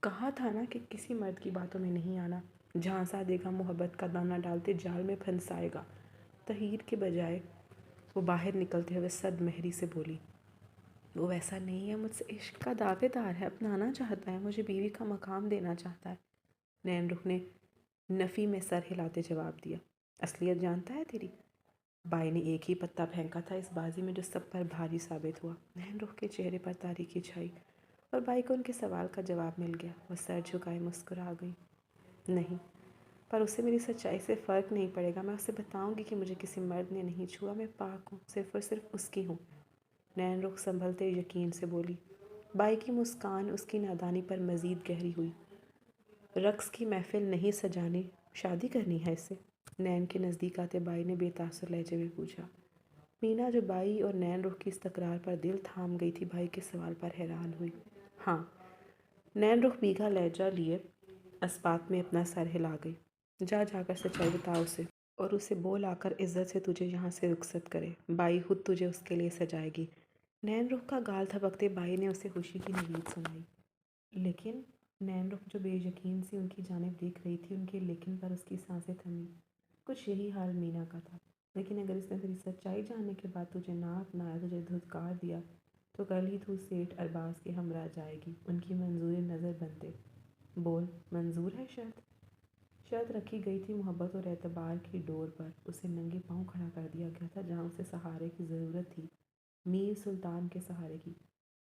کہا تھا نا کہ کسی مرد کی باتوں میں نہیں آنا، جھانسا دے گا، محبت کا دانہ ڈالتے جال میں پھنسائے گا۔ تحیر کے بجائے وہ باہر نکلتے ہوئے صد مہری سے بولی، وہ ویسا نہیں ہے، مجھ سے عشق کا دعوے دار ہے، اپنانا چاہتا ہے، مجھے بیوی کا مقام دینا چاہتا ہے۔ نین رخ نے نفی میں سر ہلاتے جواب دیا، اصلیت جانتا ہے تیری؟ بائی نے ایک ہی پتا پھینکا تھا اس بازی میں جو سب پر بھاری ثابت ہوا۔ نین رخ کے چہرے پر تاریکی چھائی اور بائی کو ان کے سوال کا جواب مل گیا۔ وہ سر جھکائے مسکرا گئی، نہیں، پر اسے میری سچائی سے فرق نہیں پڑے گا، میں اسے بتاؤں گی کہ مجھے کسی مرد نے نہیں چھوا، میں پاک ہوں، صرف اور صرف اس کی ہوں۔ نین رخ سنبھلتے یقین سے بولی۔ بائی کی مسکان اس کی نادانی پر مزید گہری ہوئی، رقص کی محفل نہیں سجانی، شادی کرنی ہے اس سے؟ نین کے نزدیک آتے بائی نے بے تاثر لہجے میں پوچھا۔ مینا جو بائی اور نین رخ کی اس تکرار پر دل تھام گئی تھی، بائی کے سوال پر حیران ہوئی۔ ہاں۔ نین رخ بیگھا لہجہ لیے اسبات میں اپنا سر ہلا گئی۔ جا کر سچائی بتا اسے، اور اسے بول آ کر عزت سے تجھے یہاں سے رخصت کرے، بائی خود تجھے اس کے لیے سجائے گی۔ نین رخ کا گال تھپکتے بائی نے اسے خوشی کی نوید سنائی۔ لیکن نین رخ جو بے یقین سی ان کی جانب دیکھ رہی تھی، ان کے لیکن پر اس کی سانسیں تھمیں۔ کچھ یہی حال مینا کا تھا۔ لیکن اگر اس نے تیری سچائی جاننے کے بعد تجھے نہ اپنایا، تجھے دھتکار دیا، تو کل ہی تو سیٹھ ارباز کے ہمراہ جائے گی، ان کی منظور نظر بنتے۔ بول، منظور ہے شرط؟ شرط رکھی گئی تھی محبت اور اعتبار کی ڈور پر، اسے ننگے پاؤں کھڑا کر دیا گیا تھا جہاں اسے سہارے کی ضرورت تھی، میر سلطان کے سہارے کی۔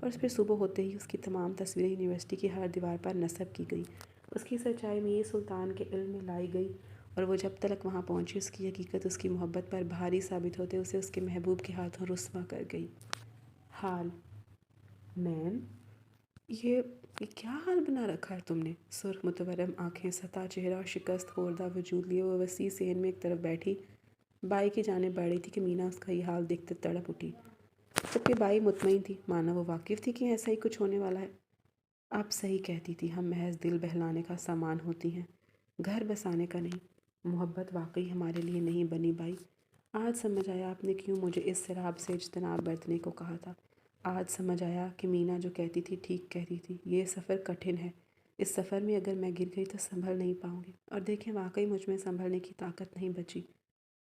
اور پھر صبح ہوتے ہی اس کی تمام تصویریں یونیورسٹی کی ہر دیوار پر نصب کی گئی۔ اس کی سچائی میر سلطان کے علم میں لائی گئی، اور وہ جب تک وہاں پہنچی اس کی حقیقت اس کی محبت پر بھاری ثابت ہوتے اسے اس کے محبوب کے ہاتھوں رسوا کر گئی۔ حال مین، یہ کیا حال بنا رکھا ہے تم نے؟ سرخ متورم آنکھیں، سطح چہرہ اور شکست خوردہ وجود لیے وہ وسیع صحن میں ایک طرف بیٹھی بائی کی جانب بڑھ رہی تھی کہ مینا اس کا یہ حال دیکھتے تڑپ اٹھی، جبکہ بائی مطمئن تھی، مانا وہ واقف تھی کہ ایسا ہی کچھ ہونے والا ہے۔ آپ صحیح کہتی تھی، ہم محض دل بہلانے کا سامان ہوتی ہیں، گھر بسانے کا نہیں۔ محبت واقعی ہمارے لیے نہیں بنی بائی۔ آج سمجھ آیا آپ نے کیوں مجھے اس سراب سے اجتناب برتنے کو کہا تھا۔ آج سمجھ آیا کہ مینا جو کہتی تھی ٹھیک کہتی تھی، یہ سفر کٹھن ہے، اس سفر میں اگر میں گر گئی تو سنبھل نہیں پاؤں گی، اور دیکھیں واقعی مجھ میں سنبھلنے کی طاقت نہیں بچی۔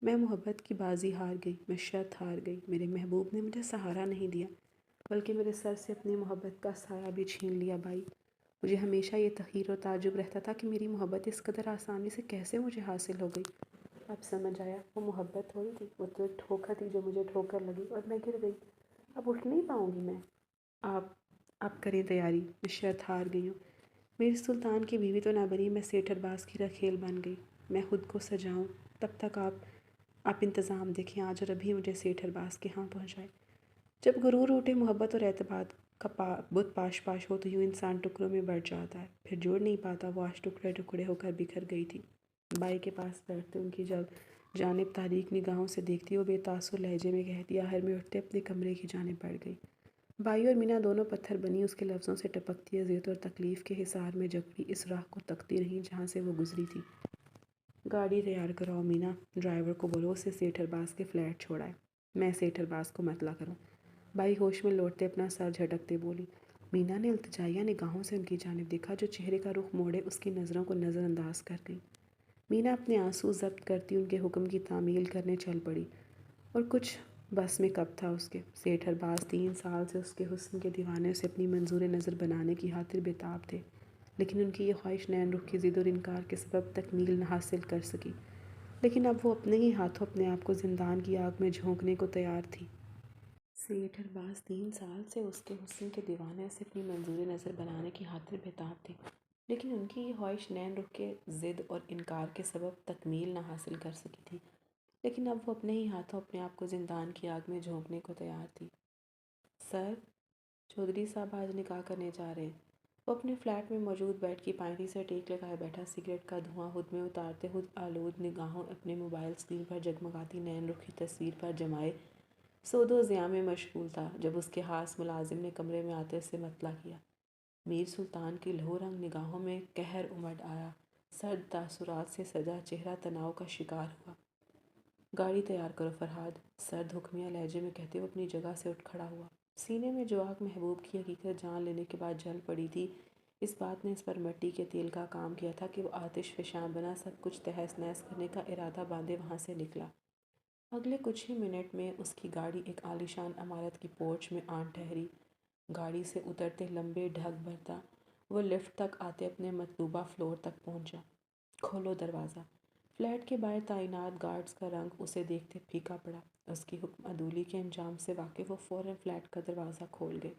میں محبت کی بازی ہار گئی، میں شرط ہار گئی، میرے محبوب نے مجھے سہارا نہیں دیا، بلکہ میرے سر سے اپنی محبت کا سایہ بھی چھین لیا بائی۔ مجھے ہمیشہ یہ تحقیر و تعجب رہتا تھا کہ میری محبت اس قدر آسانی سے کیسے مجھے حاصل ہو گئی۔ اب سمجھ آیا، وہ محبت تھوڑی تھی، وہ تو ایک ٹھوکر تھی جو مجھے ٹھوکر لگی اور میں گر گئی۔ اب اٹھ نہیں پاؤں گی میں۔ آپ کریں تیاری، میں شرط ہار گئی ہوں۔ میری سلطان کی بیوی تو نہ بنی، میں سیٹھ ارباز کی رکھیل بن گئی۔ میں خود کو سجاؤں، تب تک آپ انتظام دیکھیں آج اور ابھی مجھے سیٹھ ارباز کے ہاں پہنچائے۔ جب غرور اٹھے، محبت اور اعتماد کا بت پاش پاش ہو تو یوں انسان ٹکڑوں میں بٹ جاتا ہے، پھر جوڑ نہیں پاتا۔ وہ آج ٹکڑے ٹکڑے ہو کر بکھر گئی تھی۔ بائی کے پاس بیٹھتے ان کی جانب تاریک نگاہوں سے دیکھتی، وہ بے تاثر لہجے میں کہتی، آخر میں اٹھتے اپنے کمرے کی جانب بڑھ گئی۔ بائی اور مینا دونوں پتھر بنی اس کے لفظوں سے ٹپکتی اذیت اور تکلیف کے حصار میں جکڑی اس راہ کو تکتی رہیں جہاں سے وہ گزری تھی۔ گاڑی تیار کراؤ مینا، ڈرائیور کو بولو اسے سیٹھ ارباز کے فلیٹ چھوڑائے۔ میں سیٹھ ارباز کو مطلع کروں؟ بائی ہوش میں لوٹتے اپنا سر جھٹکتے بولی۔ مینا نے التجائیہ نگاہوں سے ان کی جانب دیکھا، جو چہرے کا رخ موڑے اس کی نظروں کو نظر انداز کر گئی۔ مینا اپنے آنسو ضبط کرتی ان کے حکم کی تعمیل کرنے چل پڑی، اور کچھ بس میں کب تھا اس کے۔ سیٹھ ارباز 3 سال سے اس کے حسن کے دیوانے اسے اپنی منظور نظر بنانے کی خاطر بےتاب تھے، لیکن ان کی یہ خواہش نین رخ کی ضد اور انکار کے سبب تکمیل نہ حاصل کر سکی۔ لیکن اب وہ اپنے ہی ہاتھوں اپنے آپ کو زندان کی آگ میں جھونکنے کو تیار تھی۔ سیٹھ ارباز 3 سال سے اس کے حسن کے دیوانے اسے اپنی منظور نظر بنانے کی خاطر بےتاب تھے، لیکن ان کی یہ خواہش نین رخ کے ضد اور انکار کے سبب تکمیل نہ حاصل کر سکی تھی، لیکن اب وہ اپنے ہی ہاتھوں اپنے آپ کو زندان کی آگ میں جھونکنے کو تیار تھی۔ سر، چودھری صاحب آج نکاح کرنے جا رہے ہیں۔ وہ اپنے فلیٹ میں موجود بیڈ کی پائنٹی سے ٹیک لگائے بیٹھا، سگریٹ کا دھواں خود میں اتارتے خود آلود نگاہوں اپنے موبائل اسکرین پر جگمگاتی نین رخ کی تصویر پر جمائے سود و ضیاء میں مشغول تھا، جب اس کے خاص ملازم نے کمرے میں آتے اسے مطلع کیا۔ میر سلطان کی لہو رنگ نگاہوں میں قہر امڈ آیا، سرد تاثرات سے سجا چہرہ تناؤ کا شکار ہوا۔ گاڑی تیار کرو فرہاد، سرد حکمیہ لہجے میں کہتے وہ اپنی جگہ سے اٹھ کھڑا ہوا۔ سینے میں جو آگ محبوب کی حقیقت جان لینے کے بعد جل پڑی تھی، اس بات نے اس پر مٹی کے تیل کا کام کیا تھا کہ وہ آتش فشاں بنا سب کچھ تہس نہس کرنے کا ارادہ باندھے وہاں سے نکلا۔ اگلے کچھ ہی منٹ میں اس کی گاڑی ایک عالیشان عمارت کی پورچ میں آن ٹھہری۔ گاڑی سے اترتے لمبے ڈھگ بھرتا وہ لفٹ تک آتے اپنے مطلوبہ فلور تک پہنچا۔ کھولو دروازہ۔ فلیٹ کے باہر تعینات گارڈز کا رنگ اسے دیکھتے پھیکا پڑا۔ اس کی حکم عدولی کے انجام سے واقف وہ فوراً فلیٹ کا دروازہ کھول گئے۔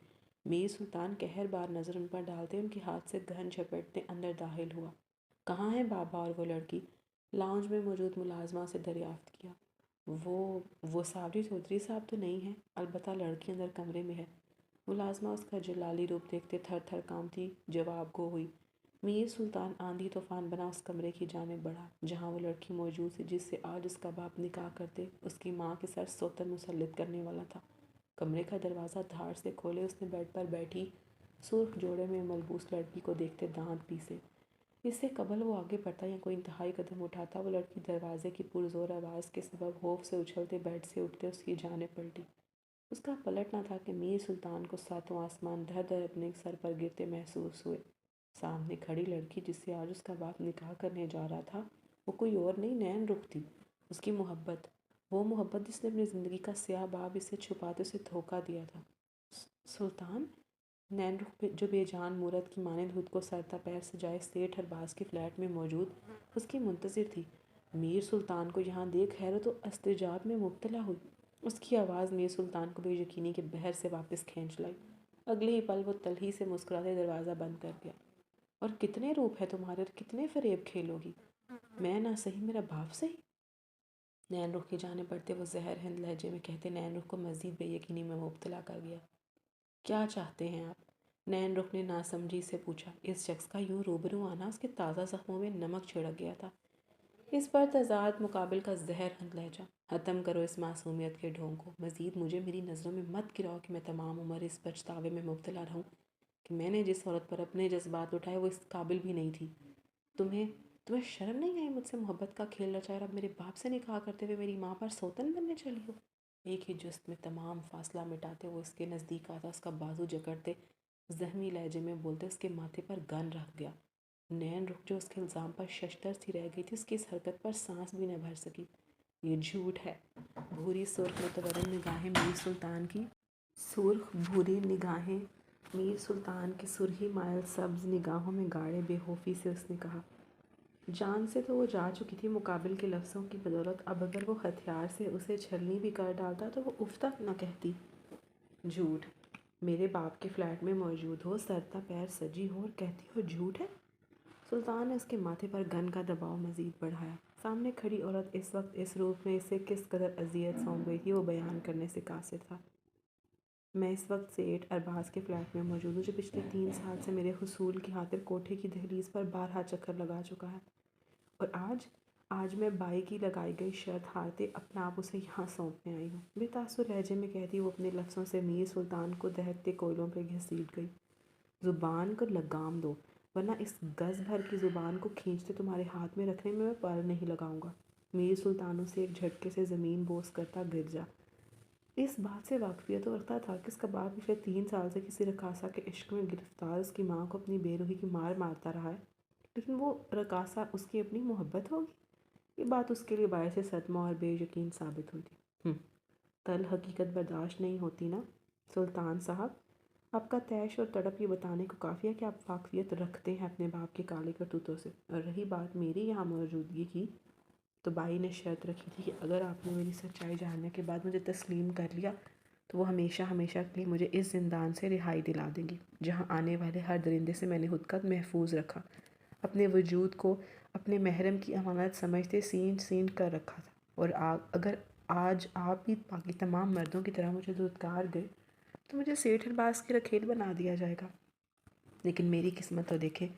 میر سلطان قہر بار نظر ان پر ڈالتے ان کے ہاتھ سے گہن جھپٹتے اندر داخل ہوا۔ کہاں ہیں بابا اور وہ لڑکی؟ لاؤنج میں موجود ملازمہ سے دریافت کیا۔ وہ صابری چودھری صاحب تو نہیں ہیں، البتہ لڑکی اندر کمرے میں ہے۔ ملازمہ اس کا جلالی روپ دیکھتے تھر تھر کانپتی جواب گو ہوئی۔ میر سلطان آندھی طوفان بنا اس کمرے کی جانب بڑھا جہاں وہ لڑکی موجود تھی جس سے آج اس کا باپ نکاح کرتے اس کی ماں کے سر سوتن مسلط کرنے والا تھا۔ کمرے کا دروازہ دھاڑ سے کھولے اس نے بیڈ پر بیٹھی سرخ جوڑے میں ملبوس لڑکی کو دیکھتے دانت پیسے۔ اس سے قبل وہ آگے بڑھتا یا کوئی انتہائی قدم اٹھاتا، وہ لڑکی دروازے کی پرزور آواز کے سبب خوف سے اچھلتے بیڈ سے اٹھتے اس کی جانب پلٹی۔ اس کا پلٹنا تھا کہ میر سلطان کو ساتوں آسمان دھر دھر اپنے سر پر گرتے محسوس ہوئے۔ سامنے کھڑی لڑکی جس سے آج اس کا باپ نکاح کرنے جا رہا تھا، وہ کوئی اور نہیں نین رخ تھی۔ اس کی محبت، وہ محبت جس نے اپنی زندگی کا سیاہ باب اسے چھپاتے اسے دھوکہ دیا تھا۔ سلطان؟ نین رخ جو بے جان مورت کی مانند خود کو سر تا پیر سجائے سیٹھ ارباز کی فلیٹ میں موجود اس کی منتظر تھی، میر سلطان کو یہاں دیکھ حیرت و استعجاب میں مبتلا ہوئی۔ اس کی آواز میر سلطان کو بے یقینی کے بحر سے واپس کھینچ لائی۔ اگلے ہی پل وہ تلخی سے مسکراتے دروازہ بند کر گیا۔ اور کتنے روپ ہے تمہارے اور کتنے فریب کھیلو گی؟ میں نہ صحیح میرا باپ صحیح؟ نین رخ کی جانب بڑھتے وہ زہر ہند لہجے میں کہتے نین رخ کو مزید بے یقینی میں مبتلا کر گیا۔ کیا چاہتے ہیں آپ؟ نین رخ نے ناسمجھی سے پوچھا۔ اس شخص کا یوں روبرو آنا اس کے تازہ زخموں میں نمک چھڑک گیا تھا۔ اس پر تضاد مقابل کا زہر ہند لہجہ۔ ختم کرو اس معصومیت کے ڈھونگ کو۔ مزید مجھے میری نظروں میں مت گراؤ کہ میں تمام عمر اس پچھتاوے میں مبتلا رہوں کہ میں نے جس عورت پر اپنے جذبات اٹھائے وہ اس قابل بھی نہیں تھی۔ تمہیں شرم نہیں آئی مجھ سے محبت کا کھیل رچا اور اب میرے باپ سے نکاح کرتے ہوئے میری ماں پر سوتن بننے چلی ہو؟ ایک ہی جست میں تمام فاصلہ مٹاتے وہ اس کے نزدیک آتا، اس کا بازو جکڑتے زخمی لہجے میں بولتے اس کے ماتھے پر گن رکھ گیا۔ نین رخ جو اس کے الزام پر ششدر سی رہ گئی تھی اس کی اس حرکت پر سانس بھی نہ بھر سکی۔ یہ جھوٹ ہے۔ بھوری سرخ متورم نگاہیں میر سلطان کی سرخی مائل سبز نگاہوں میں گاڑے بے خوفی سے اس نے کہا۔ جان سے تو وہ جا چکی تھی مقابل کے لفظوں کی بدولت، اب اگر وہ ہتھیار سے اسے چھلنی بھی کر ڈالتا تو وہ اف تک نہ کہتی۔ جھوٹ؟ میرے باپ کے فلیٹ میں موجود ہو، سرتا پیر سجی ہو اور کہتی ہو جھوٹ ہے؟ سلطان نے اس کے ماتھے پر گن کا دباؤ مزید بڑھایا۔ سامنے کھڑی عورت اس وقت اس روپ میں اسے کس قدر اذیت سونپ گئی تھی وہ بیان کرنے سے قاصر تھا۔ میں اس وقت سیٹھ ارباز کے فلیٹ میں موجود ہوں جو پچھلے 3 سال سے میرے حصول کی خاطر کوٹھے کی دہلیز پر بارہا چکر لگا چکا ہے، اور آج میں بائی کی لگائی گئی شرط ہارتے اپنا آپ اسے یہاں سونپنے آئی ہوں۔ بے تاثر لہجے میں کہتی وہ اپنے لفظوں سے میر سلطان کو دہکتے کوئلوں پہ گھسیٹ گئی۔ زبان کو لگام دو ورنہ اس گز بھر کی زبان کو کھینچتے تمہارے ہاتھ میں رکھنے میں پر نہیں لگاؤں گا۔ میر سلطان اسے ایک جھٹکے سے زمین بوس کرتا گر جا۔ اس بات سے واقفیت تو رکھتا تھا کہ اس کا باپ پچھلے 3 سال سے کسی رقاصہ کے عشق میں گرفتار اس کی ماں کو اپنی بے روحی کی مار مارتا رہا ہے، لیکن وہ رقاصہ اس کی اپنی محبت ہوگی؟ یہ بات اس کے لیے باعث صدمہ اور بے یقین ثابت ہوتی۔ تل حقیقت برداشت نہیں ہوتی نا سلطان صاحب؟ آپ کا طیش اور تڑپ یہ بتانے کو کافی ہے کہ آپ واقفیت رکھتے ہیں اپنے باپ کے کالے کرتوتوں سے۔ اور رہی بات میری یہاں موجودگی کی، تو بائی نے شرط رکھی تھی کہ اگر آپ نے میری سچائی جاننے کے بعد مجھے تسلیم کر لیا تو وہ ہمیشہ ہمیشہ کے لیے مجھے اس زندان سے رہائی دلا دیں گی جہاں آنے والے ہر درندے سے میں نے خود کو محفوظ رکھا، اپنے وجود کو اپنے محرم کی امانت سمجھتے سین کر رکھا تھا۔ اور اگر آج آپ بھی باقی تمام مردوں کی طرح مجھے دھتکار گئے تو مجھے سیٹھ ارباز کی رکھیل بنا دیا جائے گا۔ لیکن میری قسمت تو دیکھے،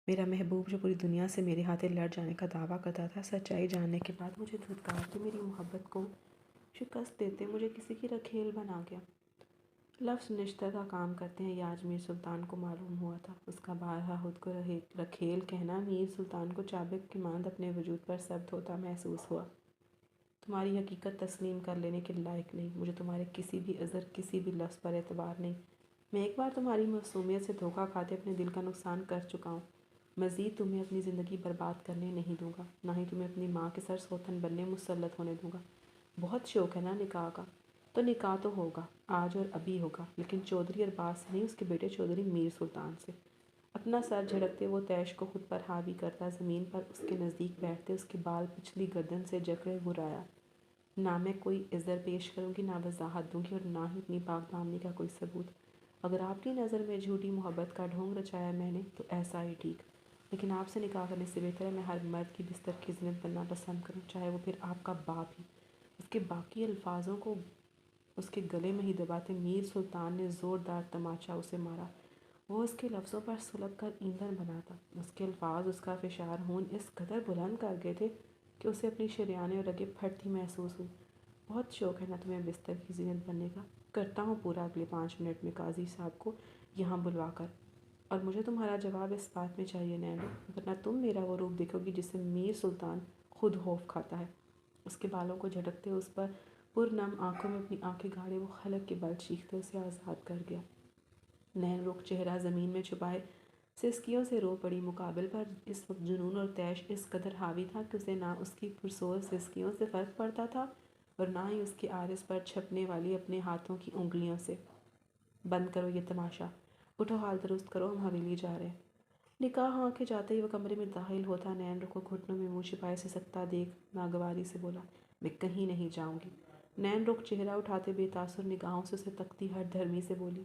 میرا محبوب جو پوری دنیا سے میرے ہاتھیں لڑ جانے کا دعویٰ کرتا تھا، سچائی جاننے کے بعد مجھے دھتکار کے میری محبت کو شکست دیتے مجھے کسی کی رکھیل بنا گیا۔ لفظ نشتر کا کام کرتے ہیں، یہ آج میر سلطان کو معلوم ہوا تھا۔ اس کا بارہا خود کو رکھیل کہنا میر سلطان کو چابک کی مانند اپنے وجود پر ثبت ہوتا محسوس ہوا۔ تمہاری حقیقت تسلیم کر لینے کے لائق نہیں، مجھے تمہارے کسی بھی عذر کسی بھی لفظ پر اعتبار نہیں۔ میں ایک بار تمہاری معصومیت سے دھوکہ کھاتے اپنے دل کا نقصان کر چکا ہوں، مزید تمہیں اپنی زندگی برباد کرنے نہیں دوں گا، نہ ہی تمہیں اپنی ماں کے سر سوتن بننے مسلط ہونے دوں گا۔ بہت شوق ہے نا نکاح کا؟ تو نکاح تو ہوگا، آج اور ابھی ہوگا، لیکن چودھری ارباز سے نہیں، اس کے بیٹے چودھری میر سلطان سے۔ اپنا سر جھٹکتے وہ طیش کو خود پر حاوی کرتا زمین پر اس کے نزدیک بیٹھتے اس کے بال پچھلی گردن سے جکڑے گرایا۔ نہ میں کوئی عذر پیش کروں گی، نہ وضاحت دوں گی، اور نہ ہی اپنی پاک دامنی کا کوئی ثبوت۔ اگر آپ کی نظر میں جھوٹی محبت کا ڈھونگ رچایا میں نے تو ایسا ہی ٹھیک، لیکن آپ سے نکاح کرنے سے بہتر ہے میں ہر مرد کی بستر کی زینت بننا پسند کروں، چاہے وہ پھر آپ کا باپ ہی۔ اس کے باقی الفاظوں کو اس کے گلے میں ہی دباتے میر سلطان نے زوردار تماچا اسے مارا۔ وہ اس کے لفظوں پر سلگ کر ایندھن بنا تھا۔ اس کے الفاظ اس کا فشار خون اس قدر بلند کر گئے تھے کہ اسے اپنی شریانیں اور رگیں پھٹتی محسوس ہوئی۔ بہت شوق ہے نا تمہیں بستر کی زینت بننے کا؟ کرتا ہوں پورا اگلے 5 منٹ میں قاضی صاحب کو یہاں بلوا کر، اور مجھے تمہارا جواب اس بات میں چاہیے نینو، ورنہ تم میرا وہ روپ دیکھو گی جس سے میر سلطان خود خوف کھاتا ہے۔ اس کے بالوں کو جھٹکتے اس پر پرنم آنکھوں میں اپنی آنکھیں گاڑے وہ خلق کے بل چیختے اسے آزاد کر گیا۔ نین رخ چہرہ زمین میں چھپائے سسکیوں سے رو پڑی۔ مقابل پر اس وقت جنون اور طیش اس قدر حاوی تھا کہ اسے نہ اس کی پرسور سسکیوں سے فرق پڑتا تھا اور نہ ہی اس کے عارض پر چھپنے والی اپنے ہاتھوں کی انگلیوں سے۔ بند کرو یہ تماشا، اٹھو حال درست کرو، ہم حویلی جا رہے ہیں۔ نکاح ہاں کے جاتے ہی وہ کمرے میں داخل ہوتا نین رخ کو گھٹنوں میں منہ چھپائے سسکتا دیکھ ناگواری سے بولا، میں کہیں نہیں جاؤں گی۔ نین رخ چہرہ اٹھاتے بے تاثر نگاہوں سے اسے تکتی ہٹ دھرمی سے بولی،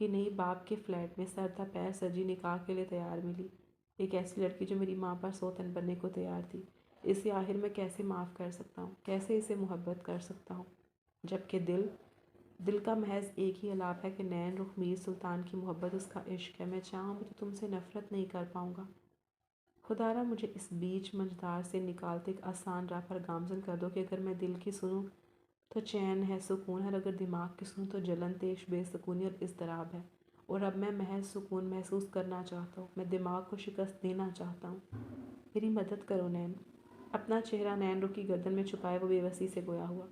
ہی نہیں باپ کے فلیٹ میں سر پیر سجی نکاح کے لیے تیار ملی، ایک ایسی لڑکی جو میری ماں پر سوتن بننے کو تیار تھی۔ اسے آخر میں کیسے معاف کر سکتا ہوں، کیسے اسے محبت کر سکتا ہوں، جبکہ دل کا محض ایک ہی الاپ ہے کہ نین رخ میر سلطان کی محبت اس کا عشق ہے۔ میں چاہوں بھی تو تم سے نفرت نہیں کر پاؤں گا۔ خدا را مجھے اس بیچ منجدار سے نکالتے ایک آسان راہ پر گامزن کر دو کہ اگر میں دل کی سنوں تو چین ہے، سکون ہے، اور اگر دماغ کی سنوں تو جلن، تیش، بے سکونی اور اضطراب ہے۔ اور اب میں محض سکون محسوس کرنا چاہتا ہوں، میں دماغ کو شکست دینا چاہتا ہوں۔ میری مدد کرو نین۔ اپنا چہرہ نین رخ کی گردن میں چھپائے وہ بے بسی سے گویا ہوا۔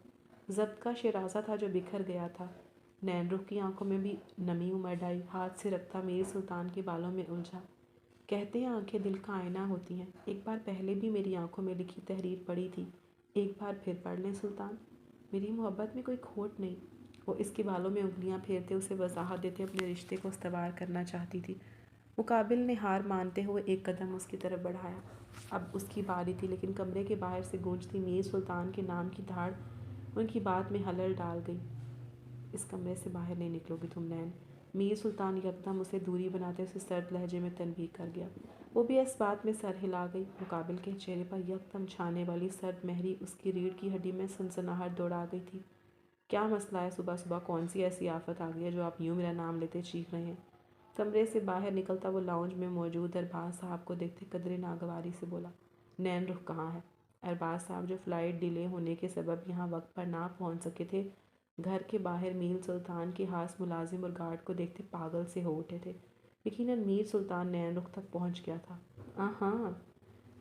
ضبط کا شیرازہ تھا جو بکھر گیا تھا۔ نین رخ کی آنکھوں میں بھی نمی امڈ آئی، ہاتھ سے رکھتا میر سلطان کے بالوں میں الجھا۔ کہتے ہیں آنکھیں دل کا آئینہ ہوتی ہیں، ایک بار پہلے بھی میری آنکھوں میں لکھی تحریر پڑھی تھی، ایک بار پھر پڑھ لیں سلطان۔ میری محبت میں کوئی کھوٹ نہیں۔ وہ اس کے بالوں میں انگلیاں پھیرتے اسے وضاحت دیتے اپنے رشتے کو استوار کرنا چاہتی تھی۔ مقابل نے ہار مانتے ہوئے ایک قدم اس کی طرف بڑھایا۔ اب اس کی باری تھی، لیکن کمرے کے باہر سے گونجتی میر سلطان کے نام کی دھاڑ ان کی بات میں خلل ڈال گئی۔ اس کمرے سے باہر نہیں نکلو گی تم نین۔ میر سلطان یکدم اسے دوری بناتے اسے سرد لہجے میں تنبیہ کر گیا۔ وہ بھی اس بات میں سر ہلا گئی۔ مقابل کے چہرے پر یکدم چھانے والی سرد مہری اس کی ریڑھ کی ہڈی میں سنسناہٹ دوڑا گئی تھی۔ کیا مسئلہ ہے؟ صبح صبح کون سی ایسی آفت آ گئی ہے جو آپ یوں میرا نام لیتے چیخ رہے ہیں؟ کمرے سے باہر نکلتا وہ لاؤنج میں موجود ارباز صاحب کو دیکھتے قدرے ناگواری سے بولا، نین رخ کہاں ہے؟ ارباز صاحب جو فلائٹ ڈیلے ہونے کے سبب یہاں وقت پر نہ پہنچ سکے تھے، گھر کے باہر میر سلطان کے خاص ملازم اور گارڈ کو دیکھتے پاگل سے ہو اٹھے تھے۔ یقیناً میر سلطان نین رخ تک پہنچ گیا تھا۔ ہاں،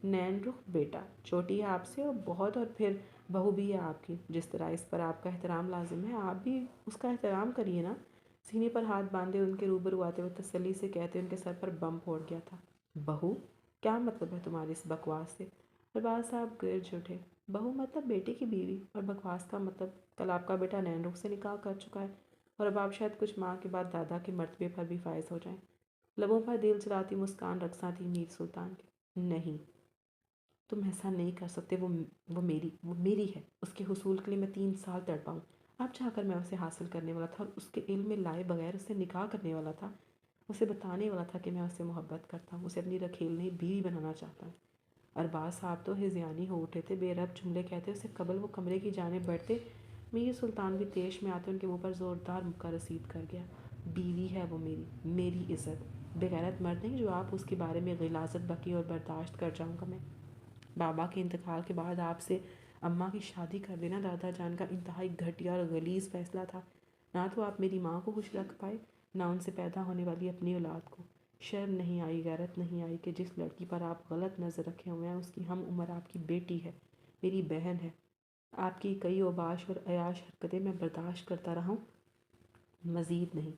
نین رخ بیٹا چھوٹی ہے آپ سے اور بہت، اور پھر بہو بھی ہے آپ کی، جس طرح اس پر آپ کا احترام لازم ہے آپ بھی اس کا احترام کریے نا۔ سینے پر ہاتھ باندھے ان کے روبرو آتے ہوئے تسلی سے کہتے ان کے سر پر بم پھوڑ گیا تھا۔ بہو؟ کیا مطلب ہے تمہاری اس بکواس سے؟ ارباز صاحب گرج اٹھے۔ بہو مطلب بیٹے کی بیوی، اور بکواس کا مطلب کل آپ کا بیٹا نین رخ سے نکاح کر چکا ہے، اور اب آپ شاید کچھ ماہ کے بعد دادا کے مرتبے پر بھی فائز ہو جائیں۔ لبوں پر دل چلاتی مسکان رقصاں تھی میر سلطان کی۔ نہیں، تم ایسا نہیں کر سکتے، وہ میری ہے، اس کے حصول کے لیے میں 3 سال تڑپا ہوں۔ اب جا کر میں اسے حاصل کرنے والا تھا اور اس کے علم میں لائے بغیر اسے نکاح کرنے والا تھا، اسے بتانے والا تھا کہ میں اسے محبت کرتا ہوں، اسے اپنی رکھیلنی بیوی بنانا چاہتا ہوں۔ ارباز صاحب تو ہذیانی ہو اٹھے تھے، بے رب جملے کہتے اس سے قبل وہ کمرے کی جانب بڑھتے میر سلطان بھی تیش میں آتے ان کے منہ پر زوردار مکہ رسید کر گیا۔ بیوی ہے وہ میری عزت، بغیرت مرد نہیں جو آپ اس کے بارے میں غلاظت بکی اور برداشت کر جاؤں گا میں۔ بابا کے انتقال کے بعد آپ سے اماں کی شادی کر دینا دادا جان کا انتہائی گھٹیا اور غلیظ فیصلہ تھا۔ نہ تو آپ میری ماں کو خوش رکھ پائے، نہ ان سے پیدا ہونے والی اپنی اولاد کو۔ شرم نہیں آئی، غیرت نہیں آئی کہ جس لڑکی پر آپ غلط نظر رکھے ہوئے ہیں اس کی ہم عمر آپ کی بیٹی ہے، میری بہن ہے۔ آپ کی کئی اوباش اور عیاش حرکتیں میں برداشت کرتا رہا ہوں، مزید نہیں۔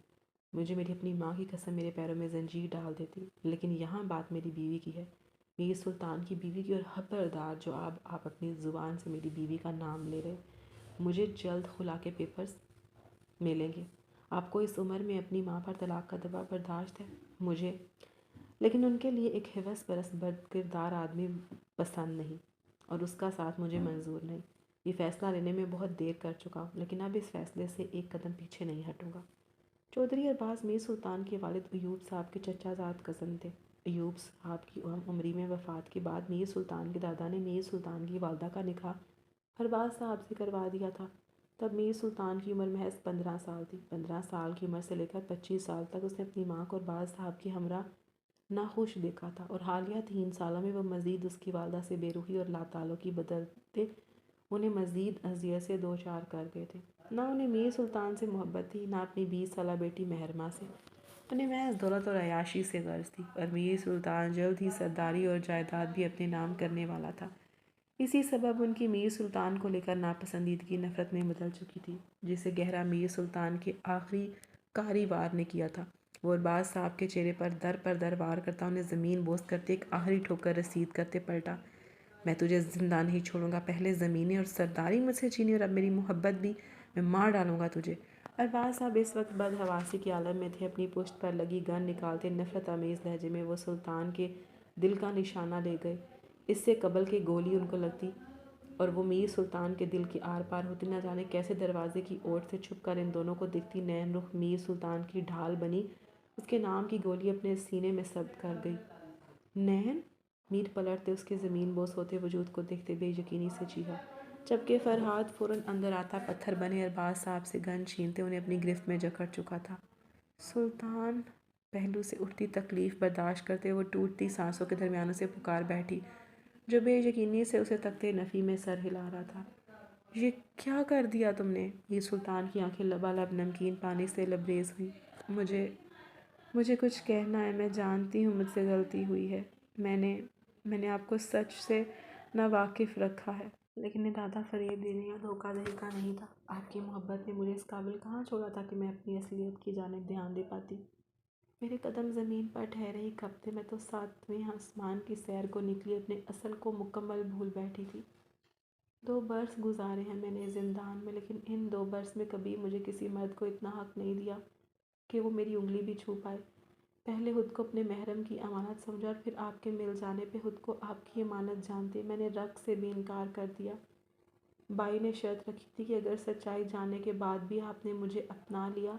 مجھے میری اپنی ماں کی قسم میرے پیروں میں زنجیر ڈال دیتی، لیکن یہاں بات میری بیوی کی ہے، میر سلطان کی بیوی کی، اور خبردار جو آپ اپنی زبان سے میری بیوی کا نام لے رہے۔ مجھے جلد خلا کے پیپرز ملیں گے۔ آپ کو اس عمر میں اپنی ماں پر طلاق کا دباؤ برداشت ہے؟ مجھے، لیکن ان کے لیے ایک حوث پرست بد کردار آدمی پسند نہیں، اور اس کا ساتھ مجھے منظور نہیں۔ یہ فیصلہ لینے میں بہت دیر کر چکا ہوں، لیکن اب اس فیصلے سے ایک قدم پیچھے نہیں ہٹوں گا۔ چودھری ارباز میر سلطان کے والد ایوب صاحب کے چچا زاد کزن تھے۔ ایوب صاحب کی عمری میں وفات کے بعد میر سلطان کے دادا نے میر سلطان کی والدہ کا نکاح ارباز صاحب سے کروا دیا تھا۔ تب میر سلطان کی عمر محض 15 سال تھی۔ 15 سال کی عمر سے لے کر 25 سال تک اس نے اپنی ماں کو ارباز صاحب کی ہمراہ ناخوش دیکھا تھا، اور حالیہ 3 سالوں میں وہ مزید اس کی والدہ سے بے روحی اور لاتعلقی بدلتے انہیں مزید اذیت سے دوچار کر گئے تھے۔ نہ انہیں میر سلطان سے محبت تھی، نہ اپنی 20 سالہ بیٹی مہرماں سے، انہیں محض دولت اور عیاشی سے غرض تھی، اور میر سلطان جلد ہی سرداری اور جائیداد بھی اپنے نام کرنے والا تھا۔ اسی سبب ان کی میر سلطان کو لے کر ناپسندیدگی نفرت میں بدل چکی تھی، جسے گہرا میر سلطان کے آخری قہری وار نے کیا تھا۔ وہ ارباز صاحب کے چہرے پر در وار کرتا انہیں زمین بوس کرتے ایک آخری ٹھوکر رسید کرتے پلٹا، میں تجھے زندہ نہیں چھوڑوں گا، پہلے زمینیں اور سرداری مجھ سے چھینی اور اب میری محبت بھی، میں مار ڈالوں گا تجھے۔ ارباز صاحب اس وقت بدحواسی کے عالم میں تھے، اپنی پشت پر لگی گن نکالتے نفرت آمیز لہجے میں وہ سلطان کے دل کا نشانہ لے گئے۔ اس سے قبل کہ گولی ان کو لگتی اور وہ میر سلطان کے دل کے آر پار ہوتی، نہ جانے کیسے دروازے کی اوٹ سے چھپ کر ان دونوں کو دکھتی نین رخ میر سلطان کی ڈھال بنی اس کے نام کی گولی اپنے سینے میں ثبت کر گئی۔ نین؟ میر پلٹتے اس کے زمین بوس ہوتے وجود کو دیکھتے بے یقینی سے چیخا، جبکہ فرحاد فوراً اندر آتا پتھر بنے ارباز صاحب سے گن چھینتے انہیں اپنی گرفت میں جکڑ چکا تھا۔ سلطان! پہلو سے اٹھتی تکلیف برداشت کرتے وہ ٹوٹتی سانسوں کے درمیان اسے پکار بیٹھی، جو بے یقینی سے اسے تکتے نفی میں سر ہلا رہا تھا۔ یہ کیا کر دیا تم نے؟ میر سلطان کی آنکھیں لبالب نمکین پانی سے لبریز ہوئی۔ مجھے کچھ کہنا ہے، میں جانتی ہوں مجھ سے غلطی ہوئی ہے، میں نے آپ کو سچ سے ناواقف رکھا ہے، لیکن ارادہ فریب دینے یا دھوکہ دہی کا نہیں تھا۔ آپ کی محبت نے مجھے اس قابل کہاں چھوڑا تھا کہ میں اپنی اصلیت کی جانب دھیان دے پاتی۔ میرے قدم زمین پر ٹھہرے ہی کب تھے، میں تو 7ویں آسمان کی سیر کو نکلی اپنے اصل کو مکمل بھول بیٹھی تھی۔ 2 برس گزارے ہیں میں نے زندان میں، لیکن ان 2 برس میں کبھی مجھے کسی مرد کو اتنا حق نہیں دیا کہ وہ میری انگلی بھی چھو پائے۔ پہلے خود کو اپنے محرم کی امانت سمجھا اور پھر آپ کے مل جانے پہ خود کو آپ کی امانت جانتے میں نے رق سے بھی انکار کر دیا۔ بائی نے شرط رکھی تھی کہ اگر سچائی جاننے کے بعد بھی آپ نے مجھے اپنا لیا،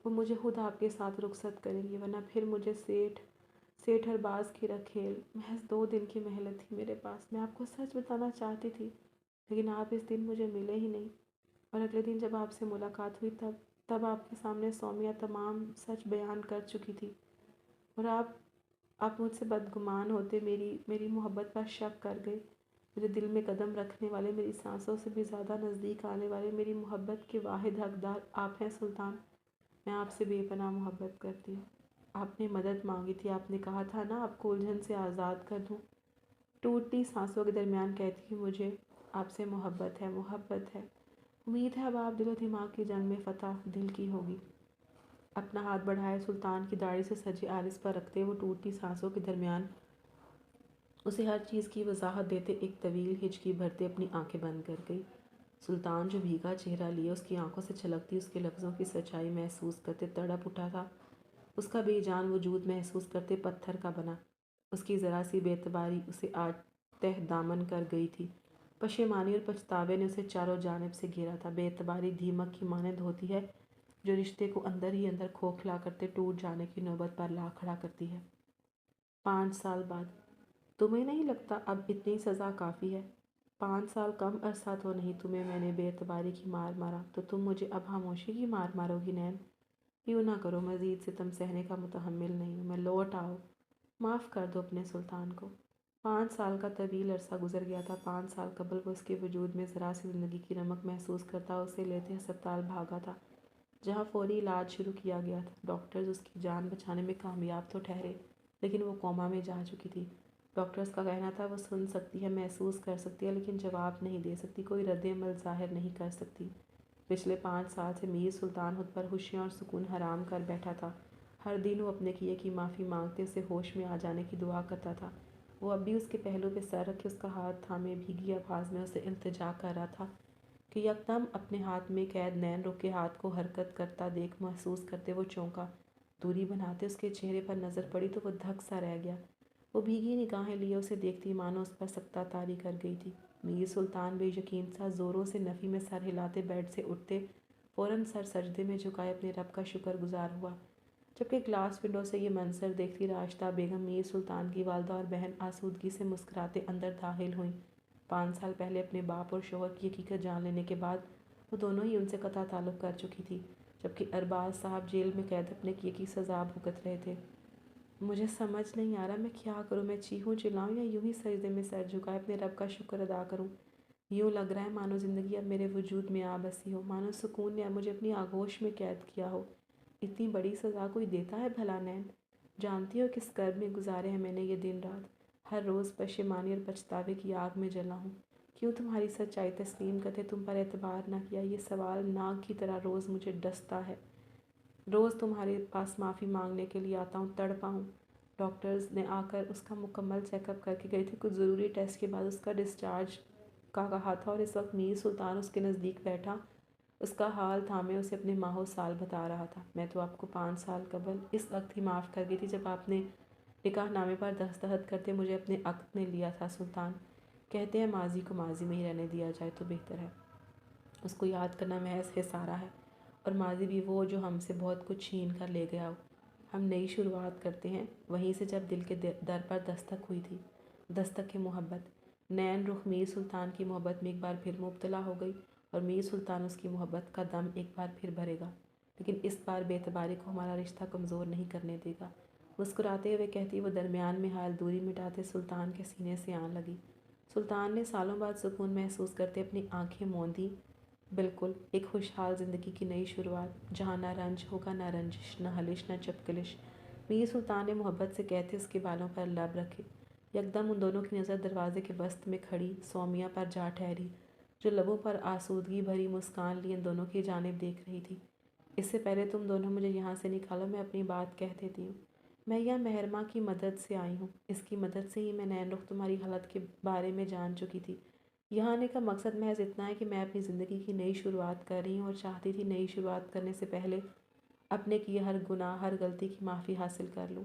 وہ مجھے خود آپ کے ساتھ رخصت کریں گی، ورنہ پھر مجھے سیٹھ ارباز کی رکھیل۔ محض 2 دن کی مہلت تھی میرے پاس، میں آپ کو سچ بتانا چاہتی تھی، لیکن آپ اس دن مجھے ملے ہی نہیں، اور اگلے دن جب آپ سے ملاقات ہوئی تب آپ کے سامنے سومیہ تمام سچ بیان کر چکی تھی، اور آپ مجھ سے بدگمان ہوتے میری محبت پر شک کر گئے۔ میرے دل میں قدم رکھنے والے، میری سانسوں سے بھی زیادہ نزدیک آنے والے، میری محبت کے واحد حقدار آپ ہیں سلطان۔ میں آپ سے بے پناہ محبت کرتی ہوں۔ آپ نے مدد مانگی تھی، آپ نے کہا تھا نا آپ کو الجھن سے آزاد کر دوں۔ ٹوٹتی سانسوں کے درمیان کہتی ہوں، مجھے آپ سے محبت ہے۔ امید ہے اب آپ دل و دماغ کی جنگ میں فتح دل کی ہوگی۔ اپنا ہاتھ بڑھائے سلطان کی داڑھی سے سجے عارض پر رکھتے وہ ٹوٹتی سانسوں کے درمیان اسے ہر چیز کی وضاحت دیتے ایک طویل ہچکی بھرتے اپنی آنکھیں بند کر گئی۔ سلطان جو بھیگا چہرہ لیے اس کی آنکھوں سے چھلکتی اس کے لفظوں کی سچائی محسوس کرتے تڑپ اٹھا تھا، اس کا بے جان وجود محسوس کرتے پتھر کا بنا۔ اس کی ذرا سی بے اعتباری اسے آج تہ دامن کر گئی تھی، پشیمانی اور پچھتاوے نے اسے چاروں جانب سے گھیرا تھا۔ بے اعتباری دیمک کی مانند ہوتی ہے جو رشتے کو اندر ہی اندر کھوکھلا کرتے ٹوٹ جانے کی نوبت پر لا کھڑا کرتی ہے۔ 5 سال بعد تمہیں نہیں لگتا اب اتنی سزا کافی ہے؟ 5 سال کم عرصہ تو نہیں، تمہیں میں نے بے اعتباری کی مار مارا تو تم مجھے اب خاموشی کی مار مارو گی نین؟ یوں نہ کرو، مزید ستم سہنے کا متحمل نہیں ہوں میں، لوٹ آؤ، معاف کر دو اپنے سلطان کو۔ 5 سال کا طویل عرصہ گزر گیا تھا۔ 5 سال قبل وہ اس کے وجود میں ذرا سی زندگی کی رمق محسوس کرتا اسے لیتے ہسپتال بھاگا تھا، جہاں فوری علاج شروع کیا گیا تھا۔ ڈاکٹرز اس کی جان بچانے میں کامیاب تو ٹھہرے، لیکن وہ کوما میں جا چکی تھی۔ ڈاکٹرز کا کہنا تھا وہ سن سکتی ہے، محسوس کر سکتی ہے، لیکن جواب نہیں دے سکتی، کوئی رد عمل ظاہر نہیں کر سکتی۔ پچھلے 5 سال سے میر سلطان خود پر خوشیاں اور سکون حرام کر بیٹھا تھا۔ ہر دن وہ اپنے کیے کی معافی مانگتے اسے ہوش میں آ جانے کی دعا کرتا تھا۔ وہ اب بھی اس کے پہلو پہ سر رکھے اس کا ہاتھ تھامے بھیگی آواز میں اسے التجا کر رہا تھا کہ یکدم اپنے ہاتھ میں قید نین رخ کے ہاتھ کو حرکت کرتا دیکھ محسوس کرتے وہ چونکا، دوری بناتے اس کے چہرے پر نظر پڑی تو وہ دھک سا رہ گیا۔ وہ بھیگی نگاہیں لیے اسے دیکھتی مانو اس پر سکتہ طاری کر گئی تھی۔ میر سلطان بے یقین سا زوروں سے نفی میں سر ہلاتے بیڈ سے اٹھتے فوراً سر سجدے میں جھکائے اپنے رب کا شکر گزار ہوا، جبکہ گلاس ونڈو سے یہ منظر دیکھتی راشدہ بیگم میر سلطان کی والدہ اور بہن آسودگی سے مسکراتے اندر داخل ہوئیں۔ 5 سال پہلے اپنے باپ اور شوہر کی حقیقت جان لینے کے بعد وہ دونوں ہی ان سے قطع تعلق کر چکی تھی، جبکہ ارباز صاحب جیل میں قید اپنے کیے کی سزا بھگت رہے تھے۔ مجھے سمجھ نہیں آ رہا میں کیا کروں، میں چیخوں چلاؤں یا یوں ہی سجدے میں سر جھکائے اپنے رب کا شکر ادا کروں؟ یوں لگ رہا ہے مانو زندگی اب میرے وجود میں آ بسی ہو، مانو سکون نے اب مجھے اپنی آغوش میں قید کیا ہو۔ اتنی بڑی سزا کوئی دیتا ہے بھلا نین؟ جانتی ہو کس کرب میں گزارے ہیں میں نے یہ دن رات؟ ہر روز پشیمانی اور پچھتاوے کی آگ میں جلا ہوں۔ کیوں تمہاری سچائی تسلیم کرتے تم پر اعتبار نہ کیا؟ یہ سوال ناگ کی طرح روز مجھے ڈستا ہے۔ روز تمہارے پاس معافی مانگنے کے لیے آتا ہوں، تڑپا ہوں۔ ڈاکٹرز نے آ کر اس کا مکمل چیک اپ کر کے گئے تھے، کچھ ضروری ٹیسٹ کے بعد اس کا ڈسچارج کا کہا تھا، اور اس وقت میر سلطان اس کے نزدیک بیٹھا اس کا حال تھامے اسے اپنے ماہ و سال بتا رہا تھا۔ میں تو آپ کو 5 سال قبل اس وقت ہی معاف کر گئی تھی جب آپ نے نکاح نامے پر دستخط کرتے مجھے اپنے عقد میں لیا تھا سلطان۔ کہتے ہیں ماضی کو ماضی میں ہی رہنے دیا جائے تو بہتر ہے، اس کو یاد کرنا محض خسارہ ہے، اور ماضی بھی وہ جو ہم سے بہت کچھ چھین کر لے گیا ہو۔ ہم نئی شروعات کرتے ہیں وہیں سے جب دل کے در پر دستک ہوئی تھی، دستک محبت۔ نین رخ میر سلطان کی محبت میں ایک بار پھر مبتلا ہو گئی، اور میر سلطان اس کی محبت کا دم ایک بار پھر بھرے گا، لیکن اس بار بے اعتباری کو ہمارا رشتہ کمزور نہیں کرنے دے گا۔ مسکراتے ہوئے کہتی وہ درمیان میں حائل دوری مٹاتے سلطان کے سینے سے آن لگی۔ سلطان نے سالوں بعد سکون محسوس کرتے اپنی آنکھیں موندیں۔ بالکل ایک خوشحال زندگی کی نئی شروعات، جہاں نہ رنج ہوگا، نہ رنجش، نہ ہلش، نہ چپکلش۔ میر سلطان نے محبت سے کہتے اس کے بالوں پر لب رکھے۔ یکدم ان دونوں کی نظر دروازے کے وسط میں کھڑی سومیا پر جا ٹھہری، جو لبوں پر آسودگی بھری مسکان لیے ان دونوں کی جانب دیکھ رہی تھی۔ اس سے پہلے تم دونوں مجھے یہاں سے نکالو، میں اپنی بات کہہ دیتی ہوں۔ میں یہاں مہرماں کی مدد سے آئی ہوں، اس کی مدد سے ہی میں نین رخ تمہاری حالت کے بارے میں جان چکی تھی۔ یہاں آنے کا مقصد محض اتنا ہے کہ میں اپنی زندگی کی نئی شروعات کر رہی ہوں، اور چاہتی تھی نئی شروعات کرنے سے پہلے اپنے کیے ہر گناہ، ہر غلطی کی معافی حاصل کر لوں۔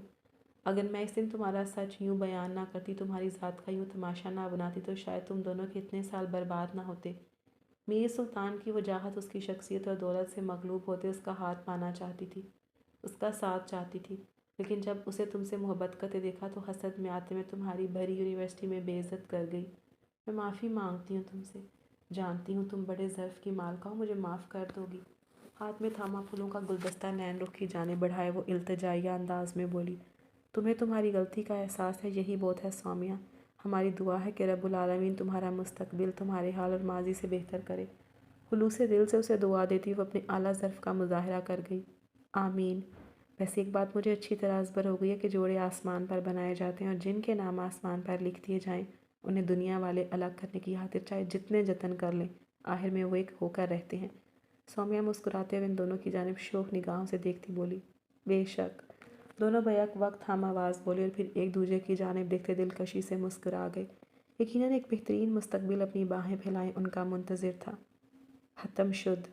اگر میں اس دن تمہارا سچ یوں بیان نہ کرتی، تمہاری ذات کا یوں تماشا نہ بناتی، تو شاید تم دونوں کے اتنے سال برباد نہ ہوتے۔ میر سلطان کی وجاہت اس کی شخصیت اور دولت سے مغلوب ہوتے اس کا ہاتھ پانا چاہتی تھی، اس کا ساتھ چاہتی تھی، لیکن جب اسے تم سے محبت کرتے دیکھا تو حسد میں آتے میں تمہاری بھری یونیورسٹی میں بے عزت کر گئی۔ میں معافی مانگتی ہوں تم سے، جانتی ہوں تم بڑے ظرف کی مالکہ ہو، مجھے معاف کر دو گی۔ ہاتھ میں تھاما پھولوں کا گلدستہ نین رخ کی جانب بڑھائے وہ التجائیہ انداز میں بولی، تمہیں تمہاری غلطی کا احساس ہے، یہی بہت ہے سومیا۔ ہماری دعا ہے کہ رب العالمین تمہارا مستقبل، تمہارے حال اور ماضی سے بہتر کرے۔ خلوص دل سے اسے دعا دیتی وہ اپنے اعلیٰ ظرف کا مظاہرہ کر گئی۔ آمین۔ ویسے ایک بات مجھے اچھی طرح ازبر ہو گئی ہے کہ جوڑے آسمان پر بنائے جاتے ہیں، اور جن کے نام آسمان پر لکھ دیے جائیں انہیں دنیا والے الگ کرنے کی خاطر چاہے جتنے جتن کر لیں، آخر میں وہ ایک ہو کر رہتے ہیں۔ سومیا مسکراتے ہوئے ان دونوں کی جانب شوق نگاہوں سے دیکھتی بولی، بے شک۔ دونوں بیک وقت ہم آواز بولے اور پھر ایک دوسرے کی جانب دیکھتے دلکشی سے مسکرا گئے۔ یقیناً ایک بہترین مستقبل اپنی باہیں پھیلائے ان کا منتظر تھا۔ ختم شد۔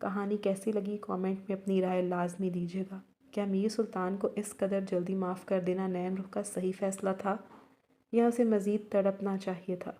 کہانی کیسی لگی کامنٹ میں اپنی رائے لازمی دیجیے گا۔ کیا میر سلطان کو اس قدر جلدی معاف کر دینا نین رخ کا صحیح فیصلہ تھا، یا اسے مزید تڑپنا چاہیے تھا؟